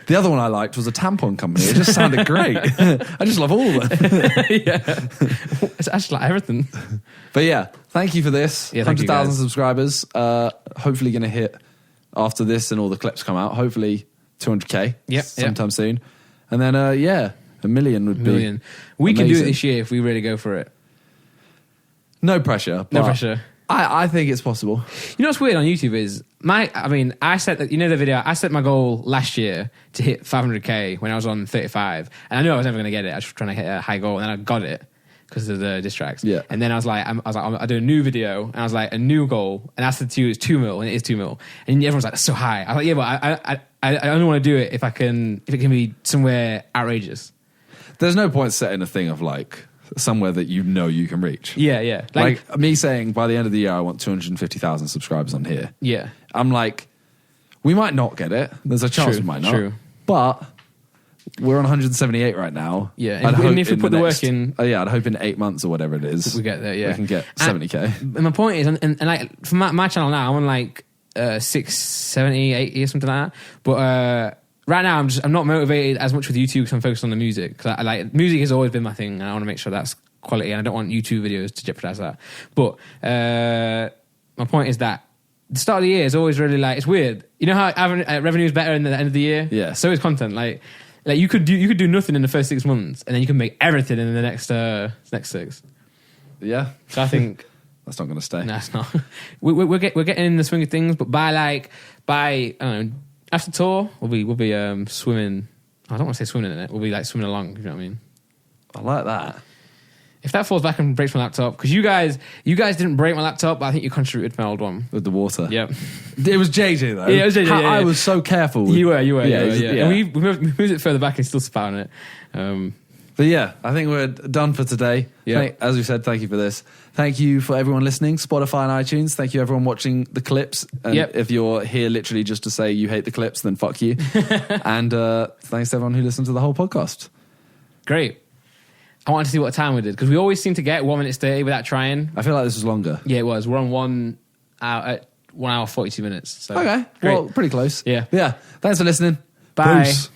The other one I liked was a tampon company. It just sounded great. I just love all of them. Yeah. It's actually like everything. But yeah, thank you for this. Yeah, 100,000 subscribers. Hopefully going to hit after this and all the clips come out. Hopefully 200K sometime soon. And then, 1 million would be We amazing. can do it this year if we really go for it. No pressure. No pressure. I think it's possible. You know what's weird on YouTube is I set that, the video, I set my goal last year to hit 500K when I was on 35. And I knew I was never going to get it. I was trying to hit a high goal, and then I got it because of the diss tracks. Yeah. And then I was like, I do a new video, and I was like, a new goal. And I said to you, it's 2 mil, and it is 2 mil. And everyone's like, that's so high. I was like, yeah, but I only want to do it if it can be somewhere outrageous. There's no point setting a thing of like somewhere that you can reach. Yeah. Like me saying by the end of the year I want 250,000 subscribers on here. Yeah. I'm like, we might not get it. There's a chance we might not. True. But we're on 178 right now. Yeah. And if we put the work in, I'd hope in 8 months or whatever it is, we get there. Yeah. We can get 70K. And my point is, and like for my channel now, I'm on like 670, 80 or something like that. But right now, I'm not motivated as much with YouTube because I'm focused on the music. Because I like music has always been my thing, and I want to make sure that's quality. And I don't want YouTube videos to jeopardize that. But my point is that the start of the year is always really like, it's weird. You know how revenue is better in the end of the year? Yeah. So is content. Like you could do nothing in the first 6 months, and then you can make everything in the next 6. Yeah. So I think that's not going to stay. No, it's not. We're getting in the swing of things, but by I don't know, after tour we'll be swimming. I don't want to say swimming in it. We'll be like swimming along. You know what I mean? I like that. If that falls back and breaks my laptop, because you guys didn't break my laptop, but I think you contributed to my old one with the water. Yep. It was JJ though. Yeah, it was JJ. I was so careful. You were. Yeah. And we moved it further back and still spat on it. But yeah, I think we're done for today. Yeah. As we said, thank you for this. Thank you for everyone listening, Spotify and iTunes. Thank you everyone watching the clips. And if you're here literally just to say you hate the clips, then fuck you. And thanks to everyone who listened to the whole podcast. Great. I wanted to see what time we did, because we always seem to get 1 minute 30 without trying. I feel like this was longer. Yeah, it was. We're on 1 hour 42 minutes. So. Okay. Great. Well, pretty close. Yeah. Yeah. Thanks for listening. Bye. Peace.